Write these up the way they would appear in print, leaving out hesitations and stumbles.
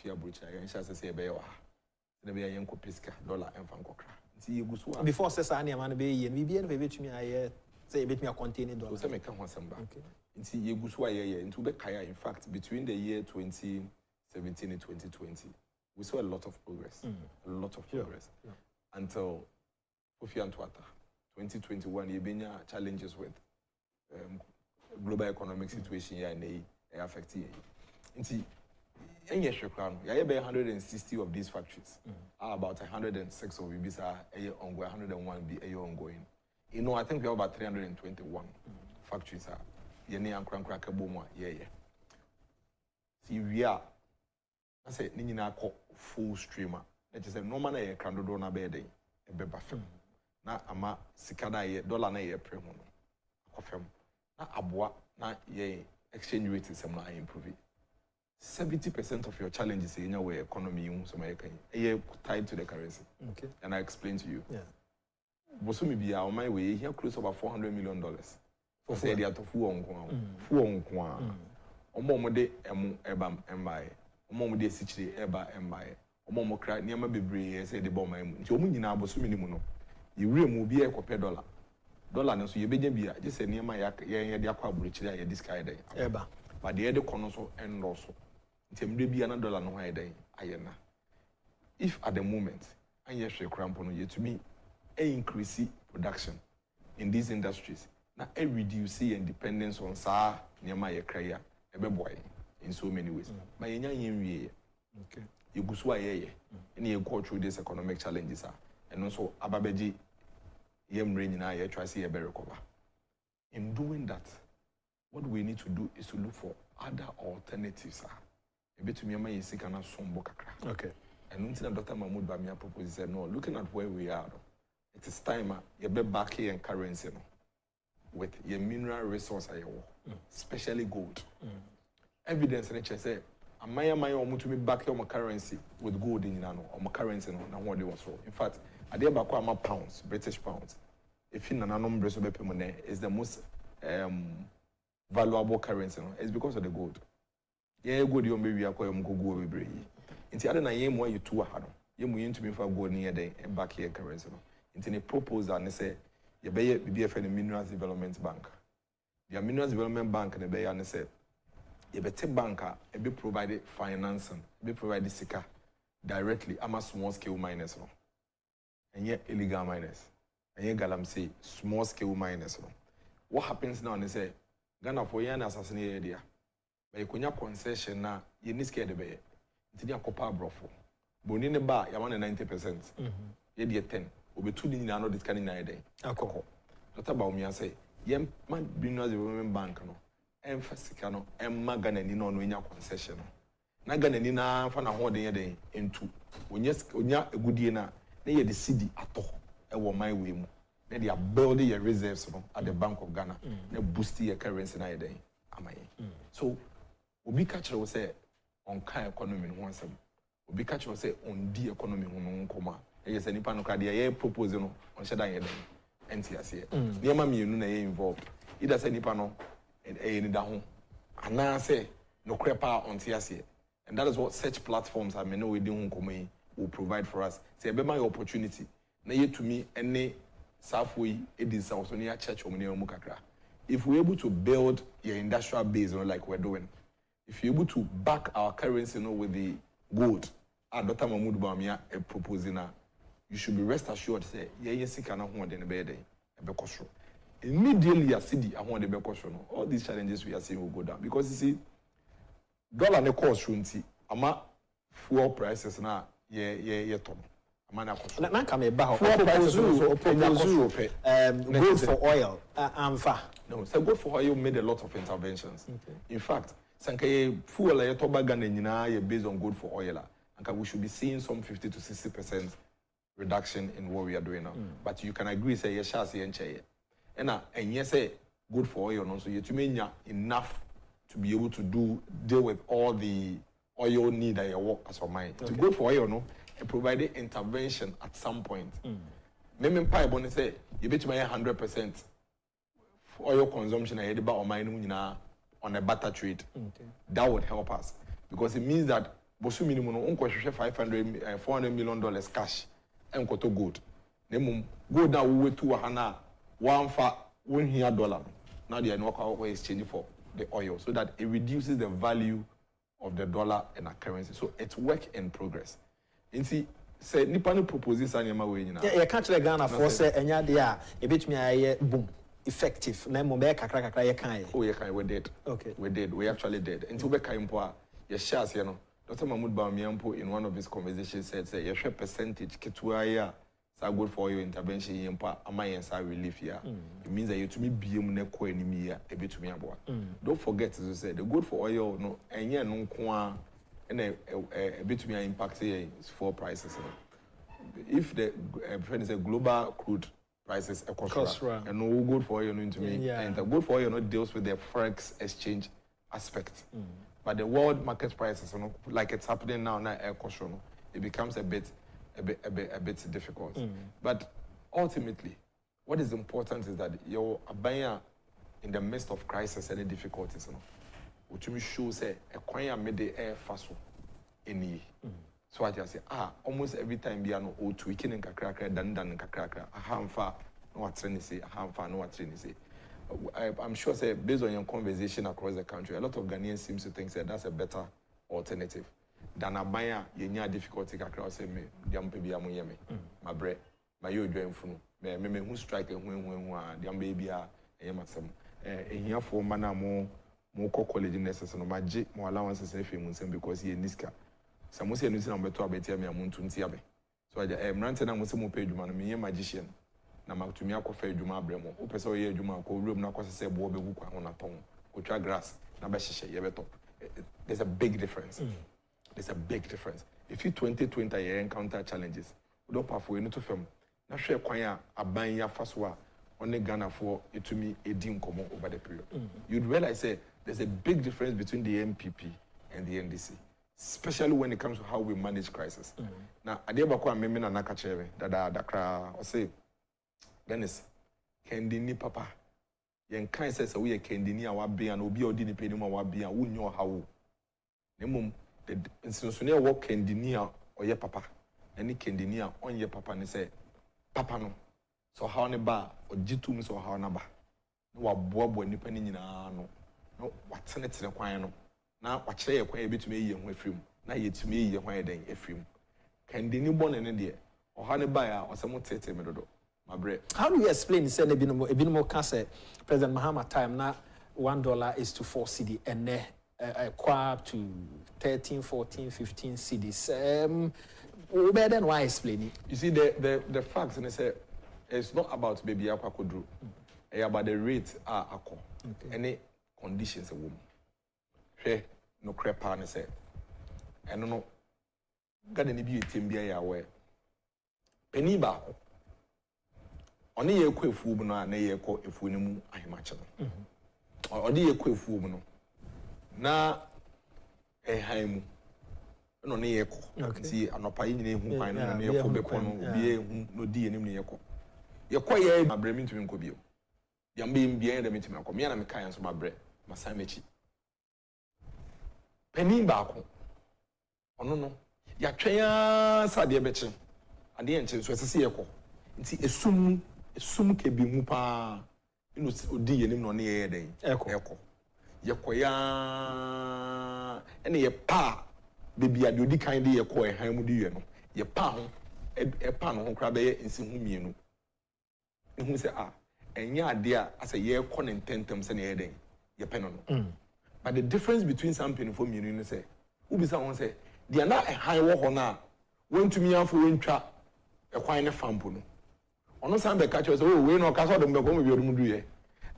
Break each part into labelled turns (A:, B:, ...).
A: Fia Brucha, and she has to say, Bewa. The way I am Copisca, dollar and Fancocra. See you go
B: before Sesania man be and we be me, I say, bit me a containing dollars.
A: So, make some back. And see you go into the Kaya. In fact, between the year 2017 and 2020, we saw a lot of progress. A lot of progress. Until Kofi Antwata, 2021, you been challenges with global economic situation here and they affect you. And see, in your crown, you have 160 of these factories. About 106 of these are ongoing, 101 be ongoing. You know, I think we have about 321 factories. Yeni and crank boom, yeah. See, we are. I say, Nina full streamer. That is a no man a crandon on a bed, a bebafem. Na ama sikada ye dollar na ye pre ho no akofem na aboa na ye exchange rate is na improve 70% of your challenges in your economy so my can tied to the currency.
B: Okay,
A: and I explain to you.
B: Yeah,
A: bosumi bia on my way here close over $400 million for say the atofu on kwa omo de emu eba embae omo de sichire eba embae omo kra niam bebre say the bomb emu nti omo nyina bosumi ni mu no you will be a copy dollar. Dollar, no, so you be just a near my de aqua bridge there, this guy day. But the other corners and also. It's a maybe another dollar no day. If at the moment, I yes, a cramp on you to me, a increase production in these industries, now a reduce and dependence on Sa near my career, a boy in so many ways. My young okay, you go sway, and you go through these economic challenges. And also, Ababeji, Yem Rain and I try to see a better recover. In doing that, what we need to do is to look for other alternatives. A bit to me, my sick and some bokakra.
B: Okay.
A: And until Dr. Mahmoud Bamia proposed, said, no, looking at where we are, it is time you be back here in currency with your mineral resource, especially gold. Evidence, and I say, my want to be back here on my currency with gold in my currency, and what they was so. In fact, I did back my pounds, British pounds. If you know, number of money is the most valuable currency. It's because of the gold. Yeah, good. You maybe acquire go over brave. Into other than you you two hard. You move to me for gold near the back here currency. Into the proposal and say you be BFN the Minerals Development Bank. The Minerals Development Bank and the bay and say you better banker be provided financing, be provided sika directly. I'm a small scale miners. And yet illegal miners. And yet galam say small scale miners. What happens now and they say Ghana for yan assassinate idea. But you kunya concession na you need scared be. It's the copper brofo. But in the bar you want 90%. You dey 10. Obe 2 ni na no this kind na day. Akoko. Dr. Baumia say yem man Minerals Development Bank no. Emphasis no emma Ghana ni no nya concession no. Na Ghana ni na fa na ho den ye into. Onya egudie na they are the city at all. My way. They are building your reserves at the Bank of Ghana. They boost your currency na day. So, we catch will say on kind economy once. We catch will say on the economy on coma. Yes, any pan of cardia proposal on Shadan day. NTS. Near mammy, you know, involved. Either say Nipano and a in the home. And now say no crepa on TSA. And that is what such platforms I may know we do will provide for us. Say, my opportunity. Na yet to me, any Southway, it is also near church or near Mukakra. If we're able to build your industrial base, like we're doing, if you're able to back our currency with the gold, Dr. Mahmoud Bamia proposing, you should be rest assured, say, yes, you cannot want in a bed. Immediately, I see I want the question. All these challenges we are seeing will go down. Because you see, dollar ne cost shunti, ama fuel prices now. Yeah, Tom.
B: Na come back. Gold for oil.
A: No, so gold for oil made a lot of interventions. Okay. In fact, sankaye fuel la toba Ghana nyina based on gold for oil. And we should be seeing some 50 to 60% reduction in what we are doing now. But you can agree say yes, and yes, say good for oil. No, so you to mean enough to be able to deal with all the oil need that you work as a mine. Okay. To go for oil, no, and provided intervention at some point. Maybe pie bonnet say you bet my 100% oil consumption I about on mine on a butter trade. Okay. That would help us because it means that bosu minimum no unko hwehwe 400 million dollars cash enko to gold na gold na wo wetu wa hana one fa $1 now they are no exchange for the oil so that it reduces the value of the dollar and our currency. So it's work in progress. You see, say nipa no proposes anyama we nyina.
B: Yeah, can't let Ghana for say enya de a ebetumi aye boom effective. Na mo be kakra ye kan.
A: Oh, ye kan we did.
B: Okay.
A: We did. We actually did. Until we kan mpo a ye shares ye no. Dr. Mahmoud Bawumia in one of his conversations said say ye share percentage ketua ya sa good for your intervention ye mpo ama ye sa relief ya. It means that you to me biem na ko animi ya ebetumi aboa. Don't forget to say the good for oil no enye no nko a na ebetumi impact ye for prices. If the friend say global crude prices and no good for oil into me and the good for oil not deals with the forex exchange aspect. But the world market prices, like it's happening now, it becomes a bit difficult. But ultimately, what is important is that you're buying in the midst of crisis and difficulties. Which shows a choir made the air fast in so I just say, almost every time we are no tweaking and kakra, dan kakra, a hamfa, no what training say, a hamfa, no what training say. I'm sure, say, based on your conversation across the country, a lot of Ghanaians seem to think that that's a better alternative than a buyer. You need difficulty across me. Diam baby, I'm yemi. My bread, my you join funu. Me who strike and when diam baby a yamasam. Here for mana more college necessary. My J more allowances if you because he niska. Some say nusi na beto abeti me amuntu ntiabe. So I ranting na musi mo pay juma no me magician. Na matumi akofa adwuma abremo wo pese oye adwuma ko wura mu na kwase se bo begu kwa hona ton otwa grass na ba hyehyɛ ye beto. There's a big difference. There's a big difference. If you 2020 you encounter challenges we don't pass for you to film na hwɛ kwan a aban ya faso a only Ghana for etumi edi nkomo over the period. You'd realize say there's a big difference between the MPP and the NDC, especially when it comes to how we manage crisis. Now adeba kwa meme na naka chere dakra o say Dennis, kendini papa. Yen kan says we kendini a wabe and obi odi ni peni ma wabe a wunyo hawo. Nemum the institutional work kendini a oye papa. Any kendini a onye papa ne say papa no. So how ne ba ojitu mi so how na ba. No waboabo nipa ni nyina no. No watene tene kwan no. Na wakyere ye kwan e betumi ye ho afrim. Na yetumi ye ho eden afrim. Kendini bone ne de. Oha ne ba ya osemo tete me dodo.
B: How do you explain say ebinimo can say President Mahama time na $1 is to 4 cedi and up to 13, 14, 15 cedis. Better than why explain it?
A: You see the facts and say it's not about baby akwadru. It's about the rate akọ. Any conditions a woman. Hey, no crepa ne say. And no God ni bi etim bia ya we. Penny ba oni ye kɔ efuo mu no na ye kɔ efuo ne mu ahemache no odi ye kɔ efuo mu no na han mu no ne ye kɔ ti anopa yi nyina ehu kwan no ne ye kɔ beko no bi ehu no di enim ne ye kɔ ye abremi ntumi nkɔ bio ya mbe mbia ye ntumi akɔ me na me kan so mabre masan mechi panin ba akɔ ono no ya twɛn sade beche ade ye nche so sese ye kɔ nti esum ke bi mu pa ino odi yenim no ne ye den eko ye koya ene ye pa bebi ade odi kan de ye ko han mu di ye no ye pa ho pa no ho kra be ye nsi hu mienu ehu se enya ade a asa ye ko ne ntentem se ne ye den ye pe no no but the difference between some people for mienu no say ubisa won say dia na han wo ho na wontumi afo wontwa ekwan ne fampo no ono sambe catch us we no ka so do mbeko mo bi odum duye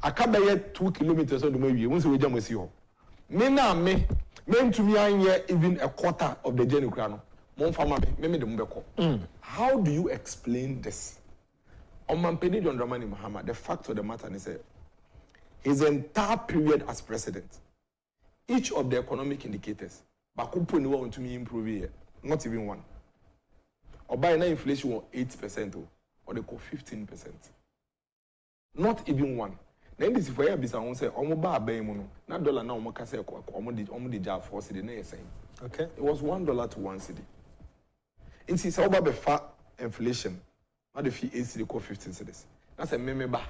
A: aka be 2 kilometers so do mo wie won se we jam asi ho me na me ntumi anye even a quarter of the journey kra no mo mfama me de mbeko how do you explain this Omampeni John Dramani Mahama? The fact of the matter is his entire period as president, each of the economic indicators bakupo ni wa ntumi improve here, not even one. Oba na inflation was 8% or they call 15%. Not even one. na ndisi for ya bisa won say omo ba aban mu no na dollar na omo ka say omo de ja 4 cedi na yesen.
B: Okay.
A: It was $1 to 1 cedi. Inti say oba be fa inflation na the fee 8 cedi ko 15 cedis. Na say me ba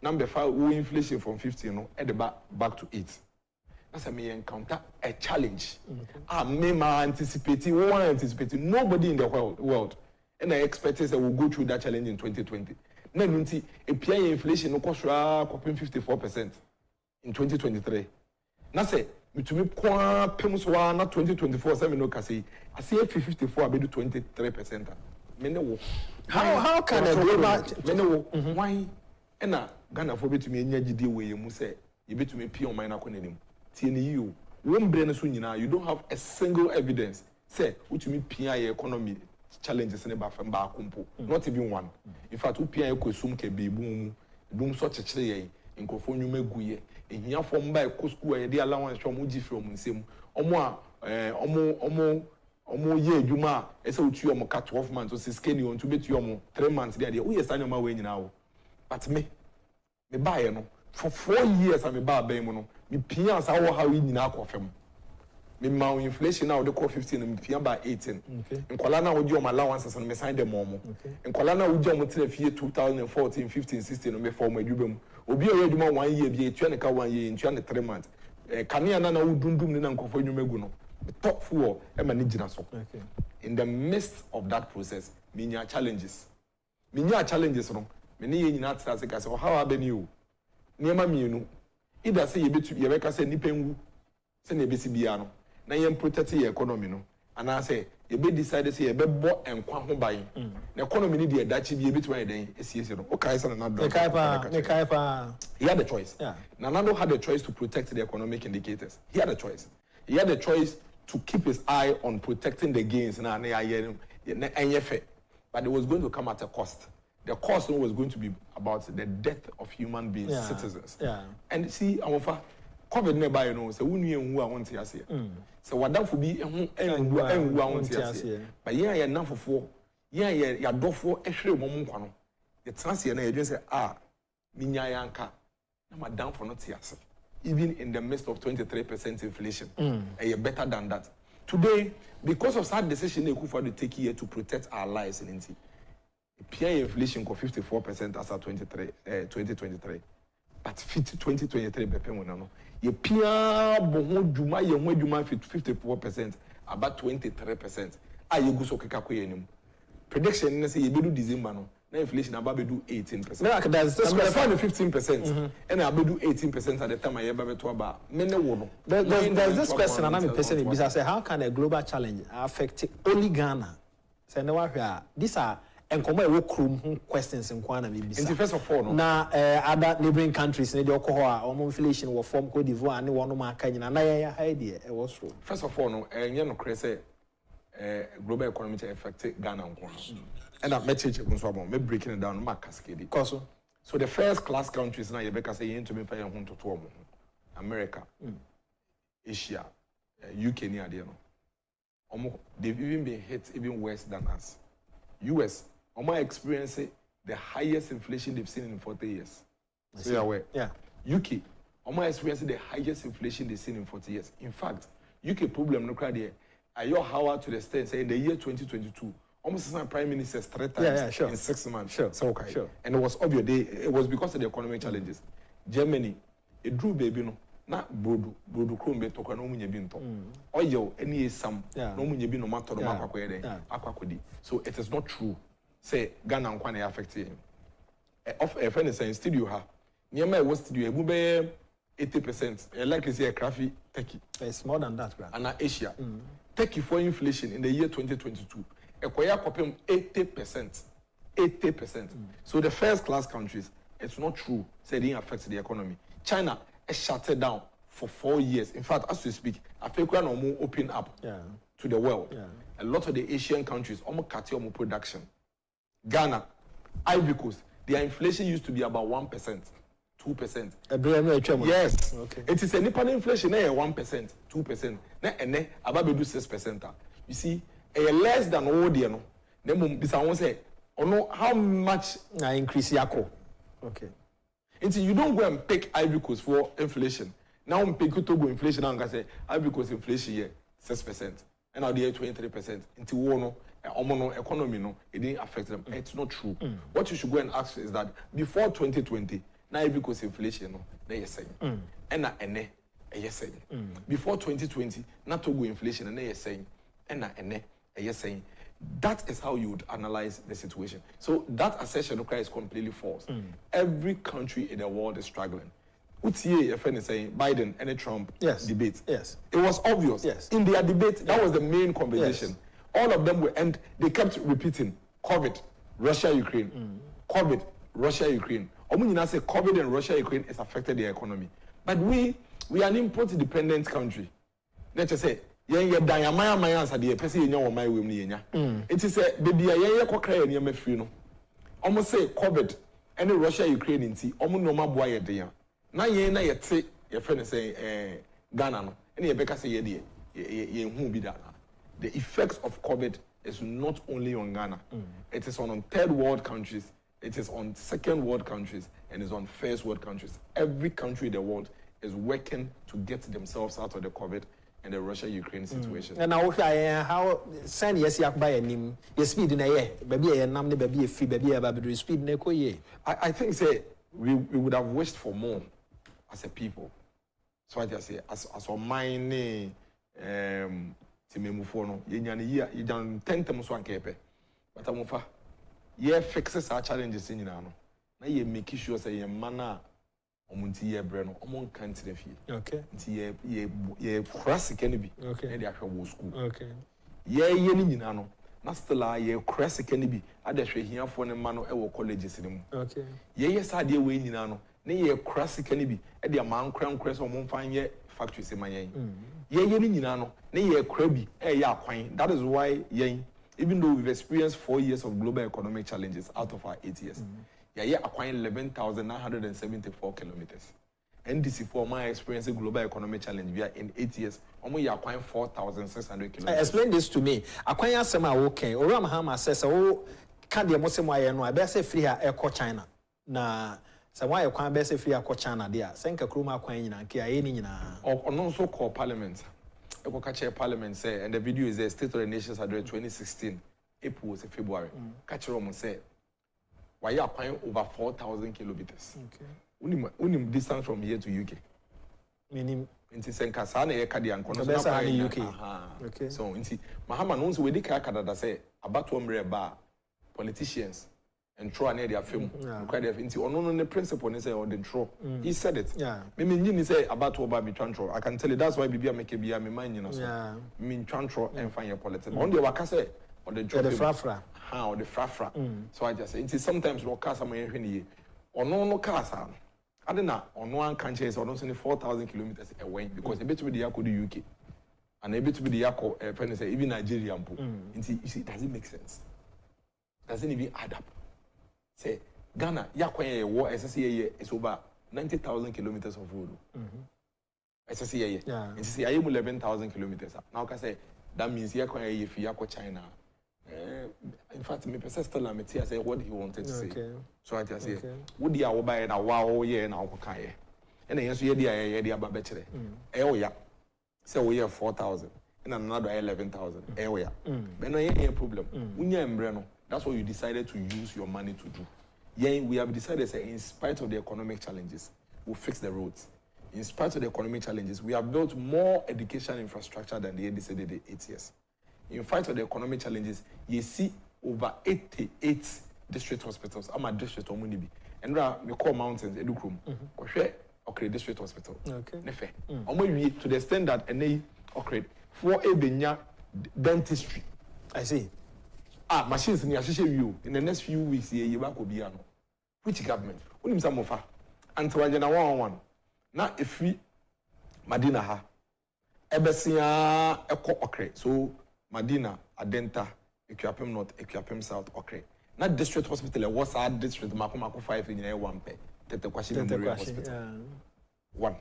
A: na be fa wo inflation from 50 no e de back to 8. Na say me encounter a challenge. Me ma anticipating, nobody in the world and I expected that we'll go through that challenge in 2020. Na nti epia inflation no kwasra kopin 54% in 2023. Na say mitumi kwa pemso na 2024 say me no ka say I say 54 abedu 23%. Me ne wo.
B: How can a global
A: me ne wo why na Ghana for betumi enya gidi we mu say ye betumi pia o man na konanim. Tie ne you. Won bre no so nyina you don't have a single evidence say utumi pia your economy challenges in ba fam ba kompo not even one. In fact upia ekosum ke be boom so chekere ye nkofo nwuma guye ehia fom ba ekɔ school ye dey allowance from gi from nsem omo ye adwuma ese utu omo ka 12 months so skeni on to betu omo 3 months dey we yes anyoma we nyina wo but me ba ye no for 4 years am ba ban mu no me pia sa wo ha we nyina akɔfam me ma inflation now the call 15 me pia ba 18 nkwala na wo gi omo allowances no me sign dem omo nkwala na wo gi omo tena fie 2014 15 16 no me form adwuma obi o adwuma 1 year bi etua ne ka 1 year etua ne 3 months kanea na wo dundum ne na nkofo adwuma gu no top four e ma ne gina so in the midst of that process me nya challenges no me ne ye nyina tra se ka se how abeni o niema mienu ida se ye betu ye beka se nipa nwu se na ebesi bia no na ye protect your economy no ana say ye be decide say ye be bo enkwa ho ban na economy ni de dachi bi ye betu an den esiesie no o kai say na do
B: me kai pa
A: he had a choice.
B: Yeah.
A: Nanado had a choice to protect the economic indicators. He had a choice to keep his eye on protecting the gains but it was going to come at a cost. The cost was going to be about the death of human beings, citizens.
B: Yeah.
A: And see, COVID never, you know, so we knew who I want to see. So what that would be, but yeah, enough for yeah, do for a share moment. The transient, you just say, minya yanka, na down for not yes. Even in the midst of 23% inflation, better than that. Today, because of that decision they could to take here to protect our lives in Inti, peer inflation for 54% as of 2023. But 2023 no. Ye peer boho juma ye ho juma 54%, about 23%. You go so keka ko yenim. Prediction say ye bedu December no. Na inflation about do 18%.
B: No, that's this
A: question 15%. And I do 18% at the time I ever to about many wono.
B: There's this question and I'm a person in business. How can a global challenge affect only Ghana? Say no here. These are questions in Kwana maybe.
A: First of all,
B: na other neighboring countries in the Okohoa or inflation will form Cote d'Ivoire and one more Kenya and I idea it was true.
A: First of all, no, you know, crazy global economy affect Ghana and Kwana. And that message me breaking it down, cascade. So the first class countries now you say you to be fire home to 12 America, Asia, UK near there. They've even been hit even worse than us. US, experiencing the highest inflation they've seen in 40 years. So you're aware.
B: Yeah.
A: UK, experiencing the highest inflation they've seen in 40 years. In fact, UK problem no cry there. Are you Howard to the extent say in the year 2022? Almost as prime ministers 3 times
B: sure.
A: in 6 months.
B: Sure.
A: So okay.
B: Sure.
A: And it was obvious. It was because of the economic challenges. Germany, it drew baby no. Na brodu krombe to kwa no munye bi nto. Oyo any sam no munye bi no matter no akwakodi. So it is not true. Say Ghana nkwa na affect him. Of a friend is in studio ha. Niema was studio e be 80%. Likely say a crafty Turkey.
B: It's more than that, right?
A: And Asia. Turkey for inflation in the year 2022. Ekwaya kopem 80%. 80%. So the first class countries, it's not true. Say it didn't affect the economy. China is shut down for 4 years. In fact, as we speak, Africa no more open up to the world.
B: Yeah.
A: A lot of the Asian countries almost cut your production. Ghana, Ivory Coast, their inflation used to be about 1%, 2%. Yes.
B: Okay.
A: It is a Nippon inflation 1%, 2%. Na about 6%. You see, less than all the no. Then this I want say, how much
B: increase yako. Okay.
A: Until you don't go and pick Ivory Coast for inflation. Now we pick Togo inflation and say Ivory Coast inflation here 6%. And now they are 23%. Until one economy no, it didn't affect them. It's not true. What you should go and ask is that before 2020, now Ivory Coast inflation no, they are saying. And na ene saying. Before 2020, not Togo inflation and they are saying. And na ene saying. That is how you would analyze the situation. So that assertion is completely false. Every country in the world is struggling. Utie, a friend is saying Biden and Trump debate.
B: Yes.
A: It was obvious.
B: Yes.
A: In their debate, that was the main conversation.
B: Yes.
A: All of them were, and they kept repeating COVID, Russia, Ukraine. COVID, Russia, Ukraine. Omunina say COVID and Russia, Ukraine has affected their economy. But we are an import-dependent country. Let's just say, yeah, Diamaya Mayans had the person in your my women. It is a baby, yeah, cockray and yamafrino. Almost say COVID and Russia, Ukraine in tea, almost no more boy at the young. Now, yet say, your friend is saying, Ghana, and your Becca say, ye won't be done. The effects of COVID is not only on Ghana, it is on third world countries, it is on second world countries, and it's on first world countries. Every country in the world is working to get themselves out of the COVID and the Russia-Ukraine situation.
B: And now, how send yes, yak by a name, your speed in a year, baby, a number, baby, a free, baby, a baby, speed, neko ye.
A: I think, say, we would have wished for more as a people. So I just say, as on mine, Timemufono, Yanyani, you done 10 times one kepe. But I'm over, ye fixes our challenges in Yano. Now ye make sure say ye mana. Omunti ye breno omon kan tire fie
B: okay
A: nti ye crass can be
B: okay
A: e dey ahwe school
B: okay
A: ye ni nyina no na still ye crass can be ade hwe hiafo ne ma no e wo colleges ni mu
B: okay
A: ye sade we nyina no na ye crass can be e dey man kran so omon fan ye factory se manyen ye ni nyina no na ye kra bi e ye akwan. That is why ye, even though we've experienced 4 years of global economic challenges out of our 8 years, yeah, acquiring 11,974 kilometers. NDC for my experience in global economic challenge, we are in 8 years, almost acquiring 4,600 kilometers.
B: Explain this to me. Acquiring some okay. Ora mahama says, oh, can't the most no, I best say free air China. Na so why you can't best say free air China there? Senka Kruma acquiring and Kia any
A: or non so called parliament. Catch parliament say, and the video is a State of the Nations Address 2016, April was February. Catch Roman say, why you acquiring over 4,000 kilometers? Okay. Unim distance from here to UK.
B: Meaning,
A: inti senka sana ye kadi ankono
B: so na UK.
A: Okay. So inti mahama no so we di ka kada say about one ba politicians and throw near their film. Inti ono no ne principle ne say on the throw. He said it. Yeah. Me ni say about what ba be tantro. I can tell you that's why bibia make bia me mind you know so. Yeah. Me tantro and find your politics. On the waka say on the throw.
B: The frafra.
A: Or the frafra. So I just say inti sometimes no cars am hwene ono no cars am. I don't know, on one country is almost 4,000 kilometers away because a bit to be the Yako UK and a bit to be the Yako, even Nigeria. You see, does it make sense? Doesn't even add up. Say, Ghana, Yako war SSA is over 90,000 kilometers of road. SSA, yeah. And see, I am 11,000 kilometers. Now, I say, that means Yako China. In fact, me still am here say what he wanted to say. So I just say, would you buy a wow year now? And then yes, you are babetche. Oh yeah, so we have 4,000 and another 11,000. Oh yeah, but no any problem. That's what you decided to use your money to do. Yeah, we have decided say in spite of the economic challenges, we'll fix the roads. In spite of the economic challenges, we have built more education infrastructure than the NDC did 8 years. In spite of the economic challenges, you see over 88 district hospitals. I'm a district omunibi. And we call mountains Edukrum. Okay, district hospital. Okay. Nefe. To the extent that okay for a benya dentistry.
B: I see.
A: Machines in you in the next few weeks ye back will be which government? Unim samofa. And to wajena 111. Now if we Madina ha. Ebesia eko okay. So Madina, Adenta, Equiapem North, Equiapem South, okay. Not district hospital, what's our district? Makumako 5 in one pay. Tetequashi Memorial Hospital. One.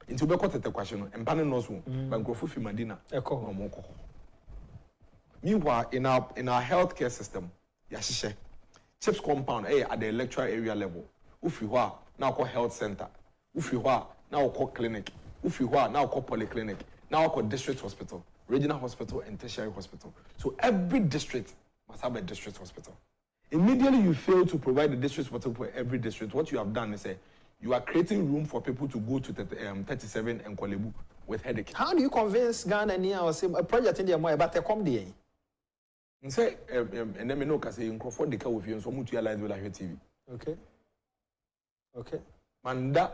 A: Into Beko Tetequashi, and Pananosu, Bankofufi Madina, Echo, no Moko. Meanwhile, in our healthcare system, Yashishe, CHIPS compound, at the electoral area level, Ufiwa, now call health center. Ufiwa, now call clinic. Ufiwa, now call polyclinic. Now call district hospital, regional hospital, and tertiary hospital. So every district must have a district hospital. Immediately you fail to provide the district hospital for every district, what you have done is you are creating room for people to go to 37 and Kolebu with headache.
B: How do you convince Ghana or say a project in the Moya but they come there?
A: And say, and then me know because in Crawford the car with you and so much realize with like TV.
B: Okay. Okay.
A: Manda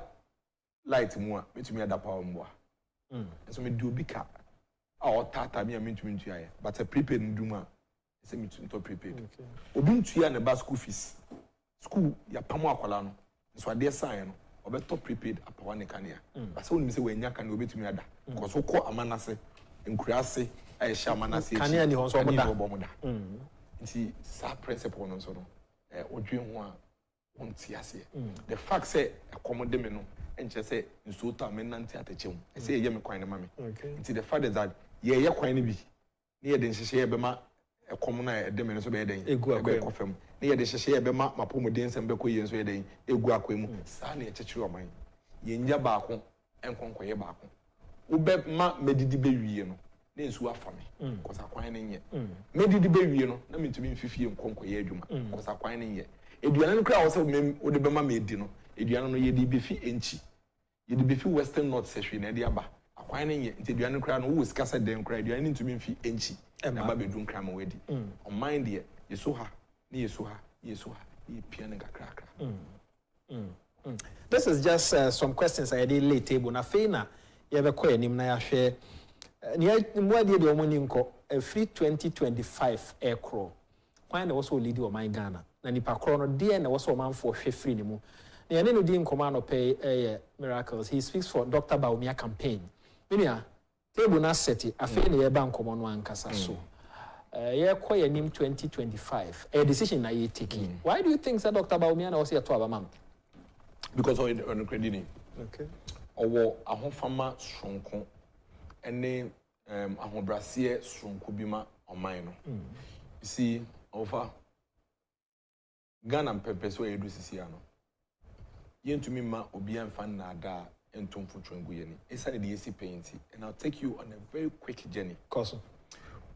A: light more, which me ada power more. And so me do big car. Or tata me a mean to me, but a prepaid nduma. Say me to prepaid. Okay. Obin to ya na ba school fees. School ya pamo akwala no. So ade sign no. Obe top prepaid apawa ne kania. But so we say we nya kan obi to me ada. Because so ko amanase nkurase ay sha amanase.
B: Kania ni ho so
A: omoda. Nti sa principle no so no. Odwen ho a wonti ase. The fact say accommodate me no enche say nso to amenante atachem. I say ye me kwan na mame. Nti the fact is that ye kwan ni bi. Ni ye de nhihye ye be ma ekom na e de me no so be den.
B: Egu
A: akofam. Ni ye de nhihye ye be ma mapomuden sem be ko ye nso ye den. Egu akwemu. Sa na ye chechiri oman. Ye nya baako enkonkoye baako. Ube ma medidi be wie no. Na nsu afa me. Kosa kwan ne nye. Medidi be wie no na mentumi mfifie enkonkoye adwuma. Kosa kwan ne nye. Eduane no kra wo se wo de be ma me di no. Eduane no ye di be fi enchi. Ye di be fi western north sehwe na de aba. Akwan ne nye. Nti eduane no kra no wo sika se den kra eduane ntumi mfi enchi. Na ba be dun kra ma wedi. On mind de ye so ha. Ni ye so ha. Ye so ha. Ye pia ne kakra kakra.
B: This is just some questions I did late table. Na feina ye be ko anim na ya hwe ni mo ade de omoni nko free 2025 aircraft. Kwan na wo so lead o man Ghana. Na nipa kro no de na wo so man for hwe free ni mu. Na ye no di nkoma no pay miracles. He speaks for Dr. Baumia campaign. Minia table na seti afei na ye ba nkoma no ankasa so. Ye ko anim 2025. A decision na ye taking. Why do you think that Dr. Baumia na wo se to abamam?
A: Because on credit.
B: Okay.
A: Owo ahofama sonko ene ahobrase sonko bima oman no. You see over Ghana pepe so edu sisi ano. Yentumi ma obi amfa na da entomfo twengu ye ni. Inside the AC paint and I'll take you on a very quick journey.
B: Cause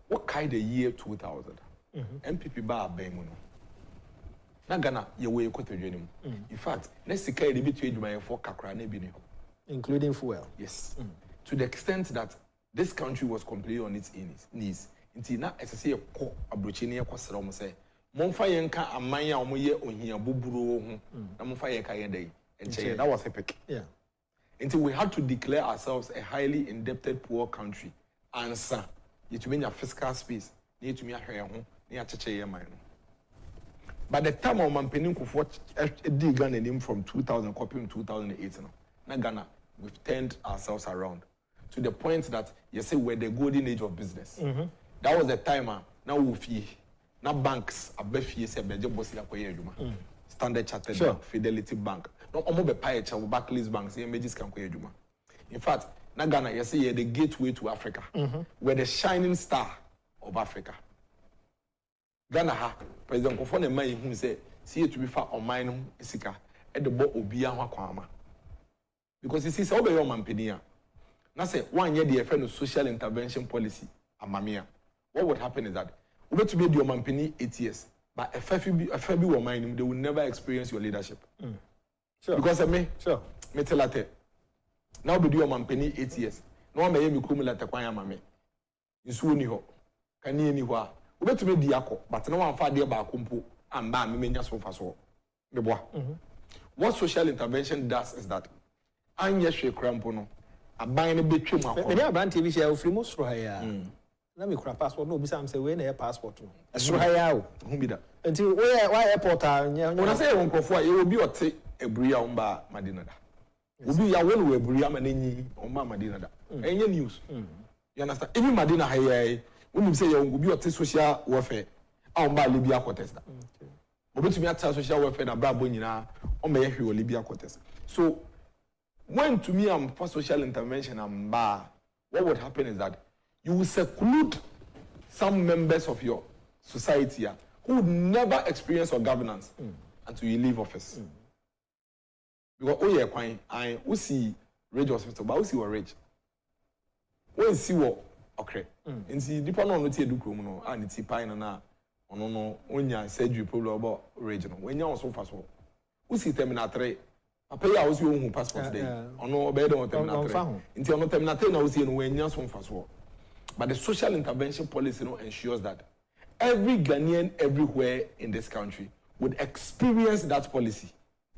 A: what kind of year 2000? MPP ba abemu no. Na Ghana ye we ekotodwe nim. In fact, next sika e bi to edwuma for kakra na bi ni ho.
B: Including fuel.
A: Yes. To the extent that this country was completely on its knees. Until now, as I say, a brochini, a quasrom say, Monfire can a maya or moye on here, buburo, and Monfire Kayade. And say that was epic. Yeah. Until we had to declare ourselves a highly indebted, poor country. Answer, you to mean a fiscal space, need to me a hair home, near Chache mine. By the time of Mampenin for D Ghana name from 2000, copying 2008, na Ghana, we've turned ourselves around to the point that you say we're the golden age of business. That was the time now we fee. Now banks are beefy say beje bosi akoye adwuma. Standard Chartered Bank, Fidelity Bank. No omo be pay echa Barclays Bank say emerges kan koye adwuma. In fact, na Ghana you say you're the gateway to Africa. We're the shining star of Africa. Ghana ha President Kofone man who say see to be far on mine isika e de bo obi ho akwama. Because you see so be your mampenia. Na say one year the friend of social intervention policy amamia. What would happen is that we to be your mampeni 8 years, but if FB were mine, they will never experience your leadership.
B: Sure.
A: Because me,
B: sure.
A: Me tell that now be your mampeni 8 years. No one may be kumulate kwanya mame. Insu ni ho. Kani ni ho. We to be diako, but no one fa dia ba kumpo amba me menya so fa so. Me boa. What social intervention does is that anya hwe krampo no aban ne betwem akọ.
B: Me dey brand TV share ofri mo soro ha ya. Na me kura passport no obisa am say we na your passport no. Soro ha ya o.
A: Hu bi da.
B: Nti why airport anya.
A: Una say won krofo a ye obi ote eburi a omba Madina da. Obi ya won we eburi ama nanyi omba Madina da. Enye news. You understand? Even Madina ha ya when say ye obi ote social warfare a omba Libya contest da. Obi tumi ata social warfare na bra bo nyina o me ye hwe Libya contest. So when to me I'm for social intervention what would happen is that you will seclude some members of your society who would never experience your governance until you leave office. because oh yeah kwan I we see Rage Hospital but we see Rage we see what okay nti dipa no tie du krom no and ti pine na ono no onya surgery problem about Rage no when you so fast we see terminal 3 papa ya we see ohun passport dey ono obey don terminal 3 nti ono terminal 3 na we see no when you so fast but the social intervention policy no ensures that every Ghanaian everywhere in this country would experience that policy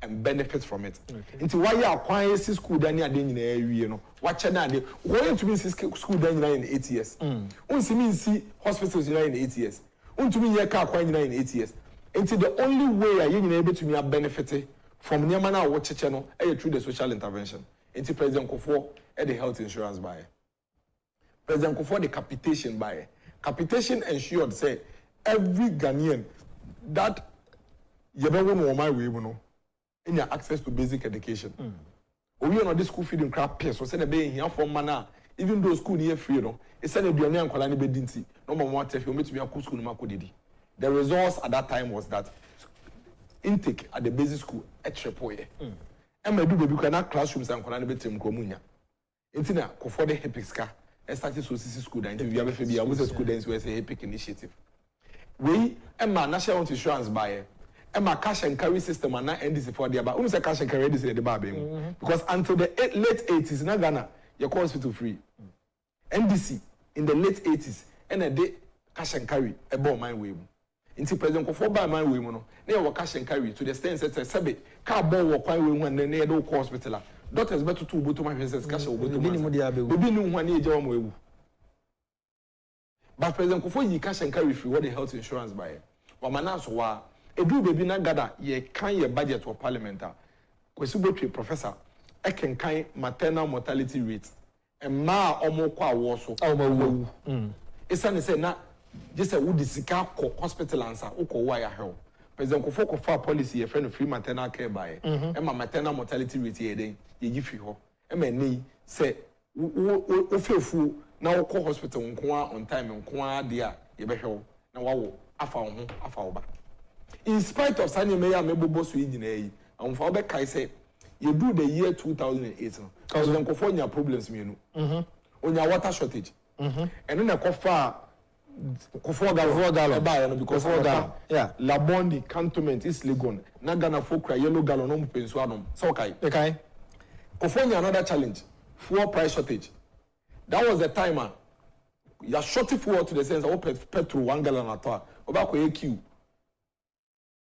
A: and benefit from it. Into why you acquire school than you are doing in the area, no. Watch na de. Going to be school than in 8 years. See me see hospitals in 8 years. To me your car acquire in 8 years. Into the only way you are able to be benefited from the man watch channel through the social intervention. Into President Kofo the health insurance buyer. President Kofo the capitation buyer. Capitation ensured say every Ghanaian that you don't know my way, you know. In your access to basic education. We are not this school feeding crap peers, so send a bay here for mana, even though school near free, no, it's send a Bionian Colani Bedinti, no more want if you meet me a school Makudidi. The results at that time was that intake at the basic school at Chepoye. And my do baby cannot classrooms and Colani Betim Comunia. Intina, for the Hepixca, and started so school, and we have a was a school dance where it's a Hepic initiative. We, and my national insurance buyer. And my cash and carry system and not NDC for the about. Say cash and carry this in the bar, because until the late 80s in Ghana, your hospital free. NDC in the late 80s, and a day cash and carry a bomb my way. Until President Kofo by my way, no, they were cash and carry to the extent that Sabe car ball walk away when they near the hospital. Doctors better to go to my business cash over to me. No one age on way. But President Kofo yi cash and carry free what the health insurance buyer. Wamana Edu baby na gada ye kan ye budget for parliament kwesubotwe professor e kan maternal mortality rate e ma omo kwa wo so omo isane say na just would sika ko hospital answer uko wa ya help president Kofo ko fa policy ye friend free maternal care by e ma maternal mortality rate ye den ye gifi ho e ma nei say wo fefu na wo ko hospital nko on time nko de a ye be hwe na wawo afa ho afa oba. In spite of Sani Meya Mebobo Sweden, and for Beck, say, you do the year 2008, because then California problems, on your water shortage. And then a cofa, because Labondi cantonment is Legon, Nagana Fokra, yellow gallon, pensuanum, Sokai. Okay. California, another challenge, fuel price shortage. That was the timer. You are shorting fuel to the sense of petrol 1 gallon at all. About AQ.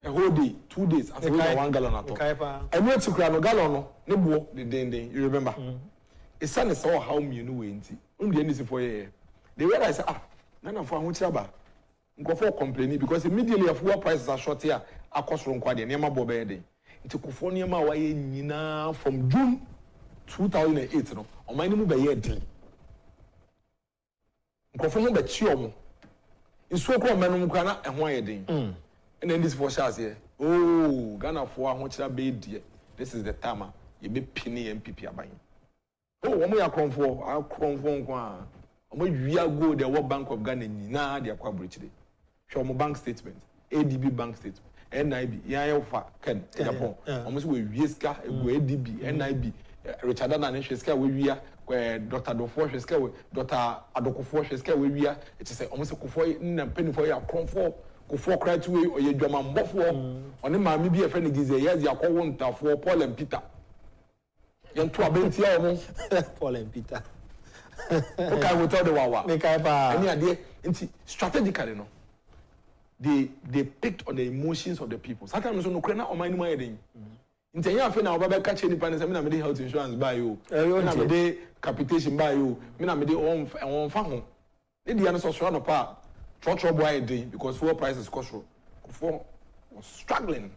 A: A whole day, 2 days, after 1 gallon at all. And went to Grano Gallon, no more, the day, you remember. A son is all how you know, ain't he? Only anything for a year. They realize, none of which rubber. Go for complaining because immediately if fuel prices are short here, our cost from Quadi, Nema Bobede. It's a California Maway from June 2008, no, or my name by year day. Go for no Chiomo. In so called Manumkana and why a day. And then this for shots here. Oh, Ghana for how much that be dear. This is the time you be penny MPP abaying. Oh, when we are come for, I'll come for when we are go the World Bank of Ghana, na the aqua bridge. Show my bank statement, ADB bank statement, NIB, Yafa, Ken, Japan. Almost we Vieska, ADB, NIB, Richard Ananeshka, we are where Dr. Dofor, Dr. Adoko Forshka, we are. It is almost a coffee in a penny for your comfort. Kofo cry to or ye drama mbofo on the mammy be a friend gize yes ya ko wonta for Paul and Peter yan to abentia omo Paul and Peter okay we tell the wawa make pa any ade nti strategically no they picked on the emotions of the people sometimes no kre na o man man eden nti yan afi na oba be catch any pan say me na me dey health insurance buy you me na me dey capitation buy you me na me dey on fa ho e dia no so no pa trouble boy day because fuel prices cost was struggling.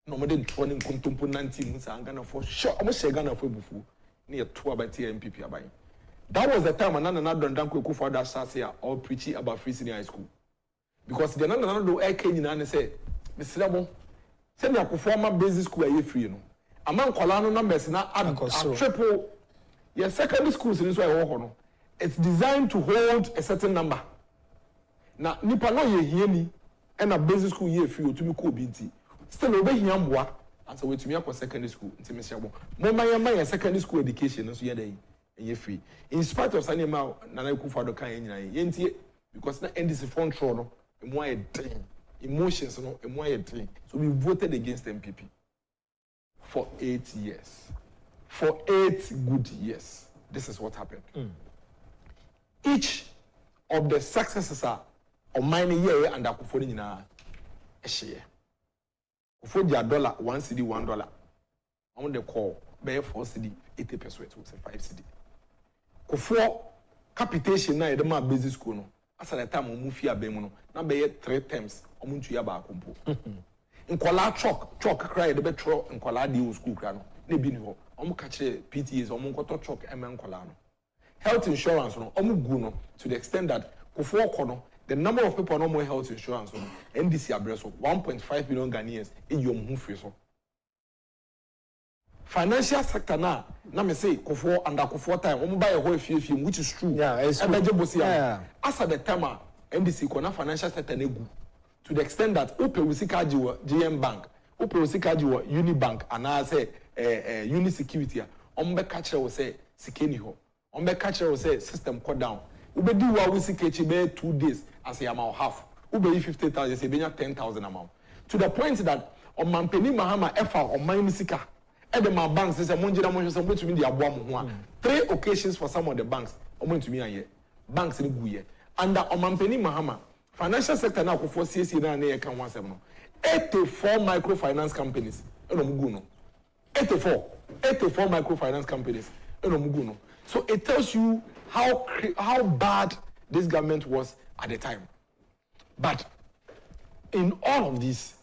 A: No more than 20 contumpo 19 Ghana for sure. Almost Ghana for bufu near 2 about MPP abai. That was the time another Danko for that start here all preaching about free senior high school. Because the another do air came in and say, Mr. Labo, send me a former basic school a year free, you know. A man colano numbers now a triple. Your secondary schools in this way, it's designed to hold a certain number. Now, nipa no ye hieni and a basic school year free to me ko binti. Still obey him boa and so we to me akọ secondary school nti me siabo mo my secondary school education so yeda yi free in spite of sani ma Nana Akufo-Addo kan nyina yentie because na NDC control no emo aye den emotions no emo aye den so we voted against MPP for 8 years for 8 good years. This is what happened. Each of the successes are on mine year and Akufo nyina a share. Akufo $1 1 cedi $1 on the call be 4 cedi 80 pesos to 5 cedi. Akufo capitation na edema basic school no as at the time omu fi abem no na be 3 terms omu ntua ba akompo. Nkola chalk cry de be tro nkola di school kra no na bi ni ho omu ka kire PTAs omu nkoto chalk nkola no. Health insurance no omu gu no to the extent that Akufo kono the number of people no more health insurance no NDC abreso 1.5 million Ghanaians eyom hu free so. Financial sector na me say Akufo and Akufo time omu buy a whole few which is true.
B: Yeah, it's true.
A: Yeah. As at the time NDC kona financial sector na gu to the extent that ope usika jiwa GM Bank, ope usika jiwa Unibank and I say Uni Security omu be ka kire wo say sikeni ho. Omu be ka kire wo say system cut down. Ube di wa usika chi be 2 days as a amount half. Ube 50,000 say benya 10,000 amount. To the point that on mampeni mahama efa on mine sika the my banks say monjira mo hwese betumi di aboa mo ho a 3 occasions for some of the banks omo ntumi aye banks ni guye under omampeni mahama financial sector na Akufo CC na ye kan wansem no 84 microfinance companies eno mugu no 84 microfinance companies eno mugu no. So it tells you how bad this government was at the time. But in all of this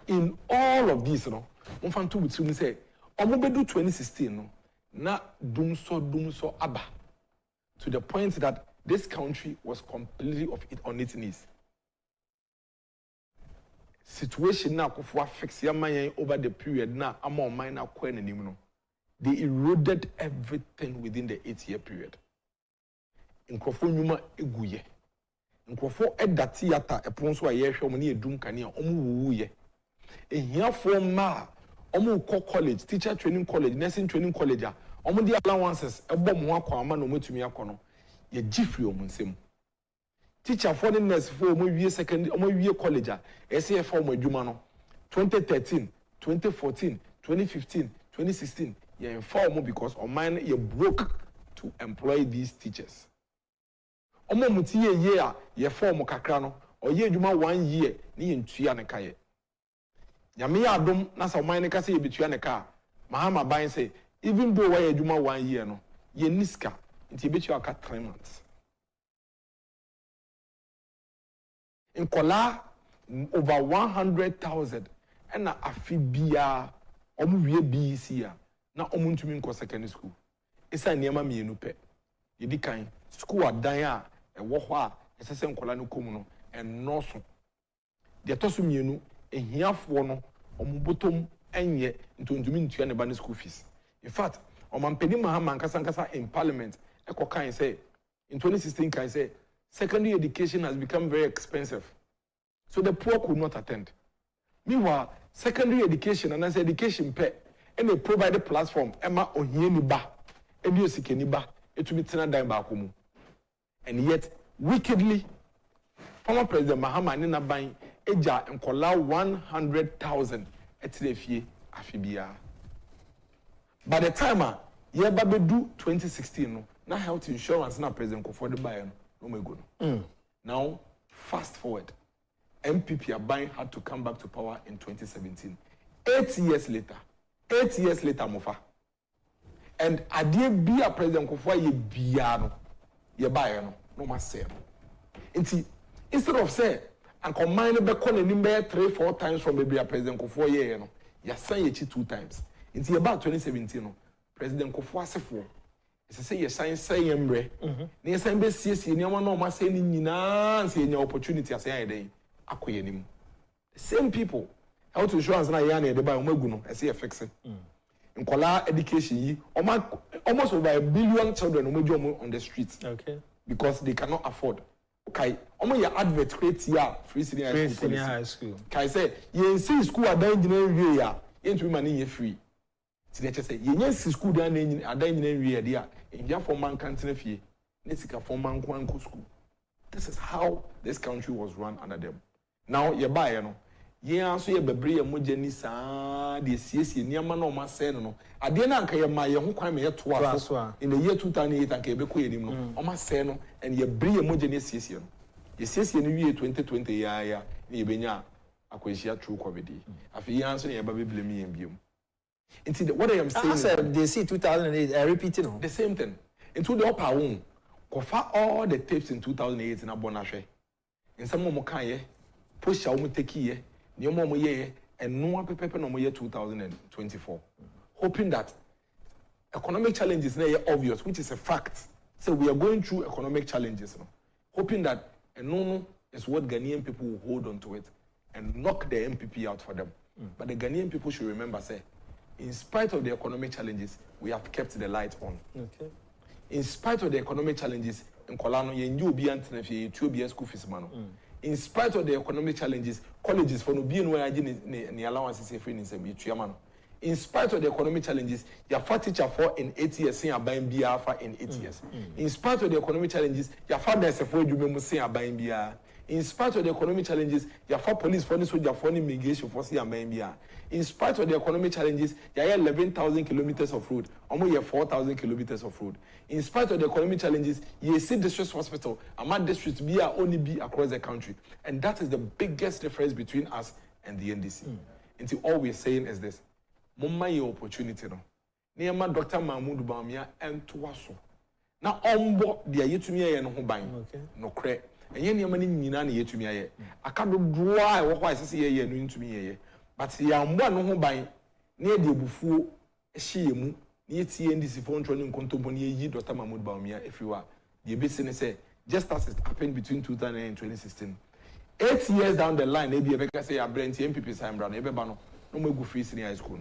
A: you know one two with me say omobedu 2016 no na dumso aba to the point that this country was completely on its knees. Situation na Akufo fix ya man over the period na ama man na kwa nanim no they eroded everything within the 8-year period. Nkrofo nyuma eguye nkrofo eda theater epon so aye hwe mo na edum kane a omo wuye ehiafo ma omo college, teacher training college, nursing training college a omo di allowances ebo mo akwa ama no metumi akono ye gifri omo nsem. Teacher for the nurse for omo wie secondary omo wie college a ese for omo adwuma no 2013, 2014, 2015, 2016 ye inform because o man ye broke to employ these teachers. Omo muti ye a ye form kakra no o ye adwuma 1 year ni ye ntua ne kaye. Nyame ya adom na sa oman ne ka se ye betua ne ka mahama ban say even though why adwuma 1 year no ye niska nti betua aka 3 months. In Kola over 100,000 and na afibia omu wie BC a na omu ntumi nko secondary school. Esa niema mienu pe. Yedi kan school adan a ewo ho a esese nkola no komu no enoso. De toso mienu ehiafo no omubotom enye ntontumi ntua ne ba ne school fees. In fact, omampedi mahama nkasa in parliament ekokan say in 2016 kan say secondary education has become very expensive. So the poor could not attend. Meanwhile, secondary education and as education pay and they provide a platform Emma ohieni ba ebi osikeni ba etumi tena dan ba akomu. And yet wickedly former president mahama ni naban eja nkola 100,000 etirefie afibia. By the time ye ba bedu 2016 no na health insurance na president Akufo-Addo buy no me go no. Now fast forward MPP Aban had to come back to power in 2017. 8 years later mofa. And adie bia president Akufo-Addo ye bia no ye buy no ma say no. Instead of say and combine be call nim be 3-4 times from bia president Akufo-Addo ye no ya san ye 2 times. Inti about 2017 no president Akufo-Addo asefo say ye sign say embre na ye sign be siesie ni no ma say ni nyina say nya opportunity as yan den akoye nim. The same people health insurance na yan e dey buy omagu no say e fix it. Nkola education yi almost over 1 billion children omagu on the streets. Okay. Because they cannot afford. Okay, omo ya advert create here free senior high school. Kai say ye see school adan gina wie ya yɛntumi ma ne nyɛ free ti na kyɛ sɛ yɛnyɛ si school dan adan nyina nwie de a ɛnya for man kantena fie ne sika for man kwanko school. This is how this country was run under them. Now ye buy no ye aso ye bebre ye mogya ni saa de siesie niam na o ma sɛ no ade na anka ye ma ye ho kwan me ye to aso in the year 2008 anka ye beko ye nim no o ma sɛ no and ye bre ye mogya ni siesie no ye siesie no wie 2020 ya ne ye benya akwahia true covid afi ye anso ne ye ba beble mi yem biem. What I am saying
B: I said they see 2008 repeating no?
A: The same thing into the upper womb kofa all the tapes in 2008 na bonahwe in some mo kan ye push a mo take ye ne mo ye and no pepepe no mo ye 2024 hoping that economic challenges na obvious, which is a fact. So we are going through economic challenges no, hoping that no is what Ghanaian people will hold on to it and knock the MPP out for them. But the Ghanaian people should remember, say, in spite of the economic challenges, we have kept the light on.
B: Okay.
A: In spite of the economic challenges, in Kolano, you be anti school fees man. In spite of the economic challenges, colleges for no being where I didn't allowances free in some man. In spite of the economic challenges, your fat teacher for in 8 years saying buying beer for in 8 years. In spite of the economic challenges, your father is a for you must say buying beer. In spite of the economic challenges, your for police for this your for immigration for say buying beer. In spite of the economic challenges, you have 11,000 kilometers of road, almost 4,000 kilometers of road. In spite of the economic challenges, you see district hospital, among districts be only be across the country. And that is the biggest difference between us and the NDC. Until all we're saying is this. Mumma ye opportunity no. Niyama Dr. Mahmoud Bawumia entowaso. Na ombo dia yetumi ye no ho ban. No kre. Enye niyama ni nyina na yetumi ye. Aka do doa e wo kwa sese ye no ntumi ye. But ya mbo no ho ban na de bufuo ehye mu. Na yetie ndisi fo ntro ne nkontompo ne yi Dr. Mahmoud Bawumia everywhere. The base ne say just as it happened between 2009 and 2016. 8 years down the line, maybe e say ya brand MPP sign brand e be ba no. No more go free senior high school.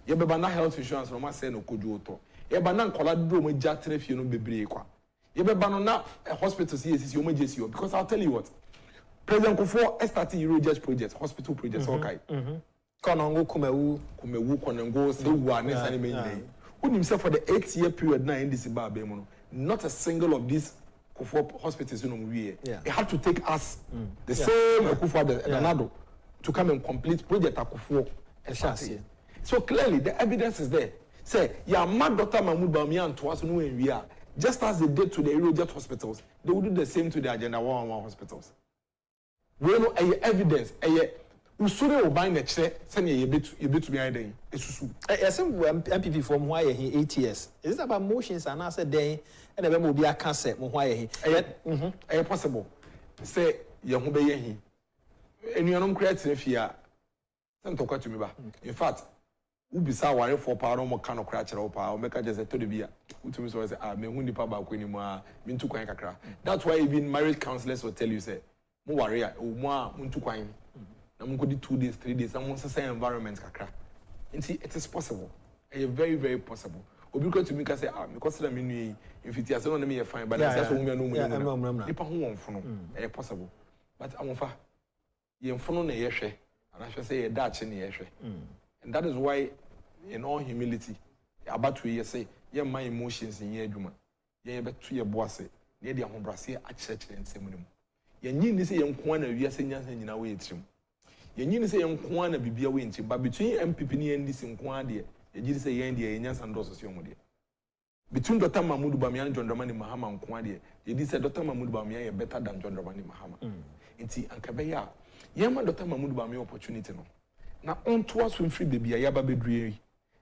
A: You be na health insurance no ma say no koju to. You be na nkola do mo jatre fie no bebre kwa. You be ba no na hospital CSC you mo JCO because I'll tell you what. President Kufuor started Eurojust projects, hospital projects okay.
B: Konongo kumewu
A: konongo say wa ne sane me nyina. Who himself for the 8-year period na NDC ba be mo no. Not a single of these Kufuor hospitals no mo wie. They had to take us the same Kufuor the Nado to come and complete project Kufuor. So clearly the evidence is there. Say, ya mad Dr. Mahmoud Bawumia and to us no when we are. Just as they did to the Eurojust hospitals, they will do the same to the Agenda 111 hospitals. We know evidence, usure obay na kire sene ye betu bi aden esusu.
B: MPP from why he 8 years. Is it about motions and I said then and e be mo bi aka se mo why he.
A: Possible. Say ye ho be ye hi. Enuanom create fia. Talk to me ba. In fact, ubisa ware for power mo kan okra kire wo pa o meka je se to de bia utumi so say me hu nipa ba ko ni mu a me ntu kwan kakra. That's why even marriage counselors will tell you say mo ware a o mu a mo ntu kwan na mo kodi 2 days 3 days am say environment kakra. It is possible. Very very possible. Obi ko to me ka say me consider me nu if it is no me fine but say so me no mu nipa ho won fono. Possible. But amofa ye fono na ye hwe. And I should say a Dutch in the and that is why, in all humility, about 2 years say, yeah, my emotions in your human. Yeah, but 2 year boss, near the Ambrasia at church and seminum. You need to say, young Kwana, we are saying, in our way to him. You need to say, young Kwana be a winch, but between MPP and this in Kwandia, you did say, India, and Yans and Dosas, young dear. Between Dr. Mahmoud Bawumia and John Dramani Mahama and Kwandia, you did say Dr. Mahmoud Bawumia better than John Dramani Mahama. Inti and Kabeya. Yema Dr. Mahmoud Bawumia opportunity no. Na on to us when free baby ayaba bedruye.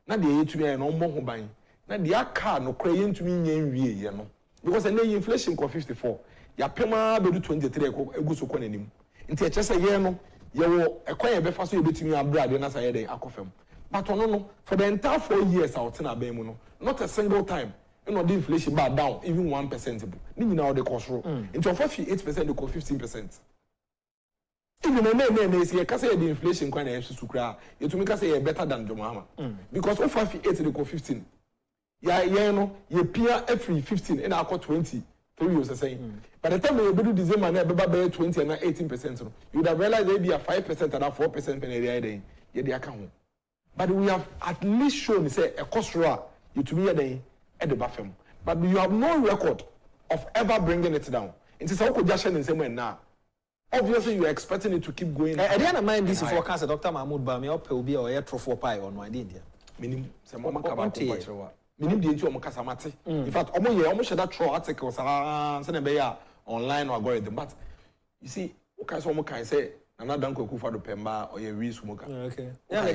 A: Na de yetumi ay no mo ho ban. Na de aka no kra yentumi nyan wie ye no. Because the inflation ko 54. Ya pema bedu 23 egu so ko nanim. Nti e chese ye no ye wo ekwan ye befa so ye betumi abrade na say dey akofam. But no for the entire 4 years out na ban mu no. Not a single time. You know the inflation bar down even 1%. Ni nyina all the cost ro. Nti of 8% ko 15%. Even no say you say the inflation kwan na susu kra you to make say you better than Mahama because of 8 they go 15 yeah no you pia every 15 and I got 20 3 years saying by the time you do December na be 20 and 18% no you would have realized they be a 5% and a 4% pen area there you dey aka ho But we have at least shown, say, a cost you to me at the bathroom. But you have no record of ever bringing it down. It is how could just in the same way now. Obviously, you are expecting it to keep going.
B: I didn't mind this forecast, Dr. Mahmoud Bami, or Pelbi or Air for pie on my India.
A: Meaning, some more meaning the issue of Casamati. In fact, almost that troll articles are online or algorithm. But you see, okay, so can say, another Danko Kufa do Pemba or a real smoker.
B: Okay. Yeah,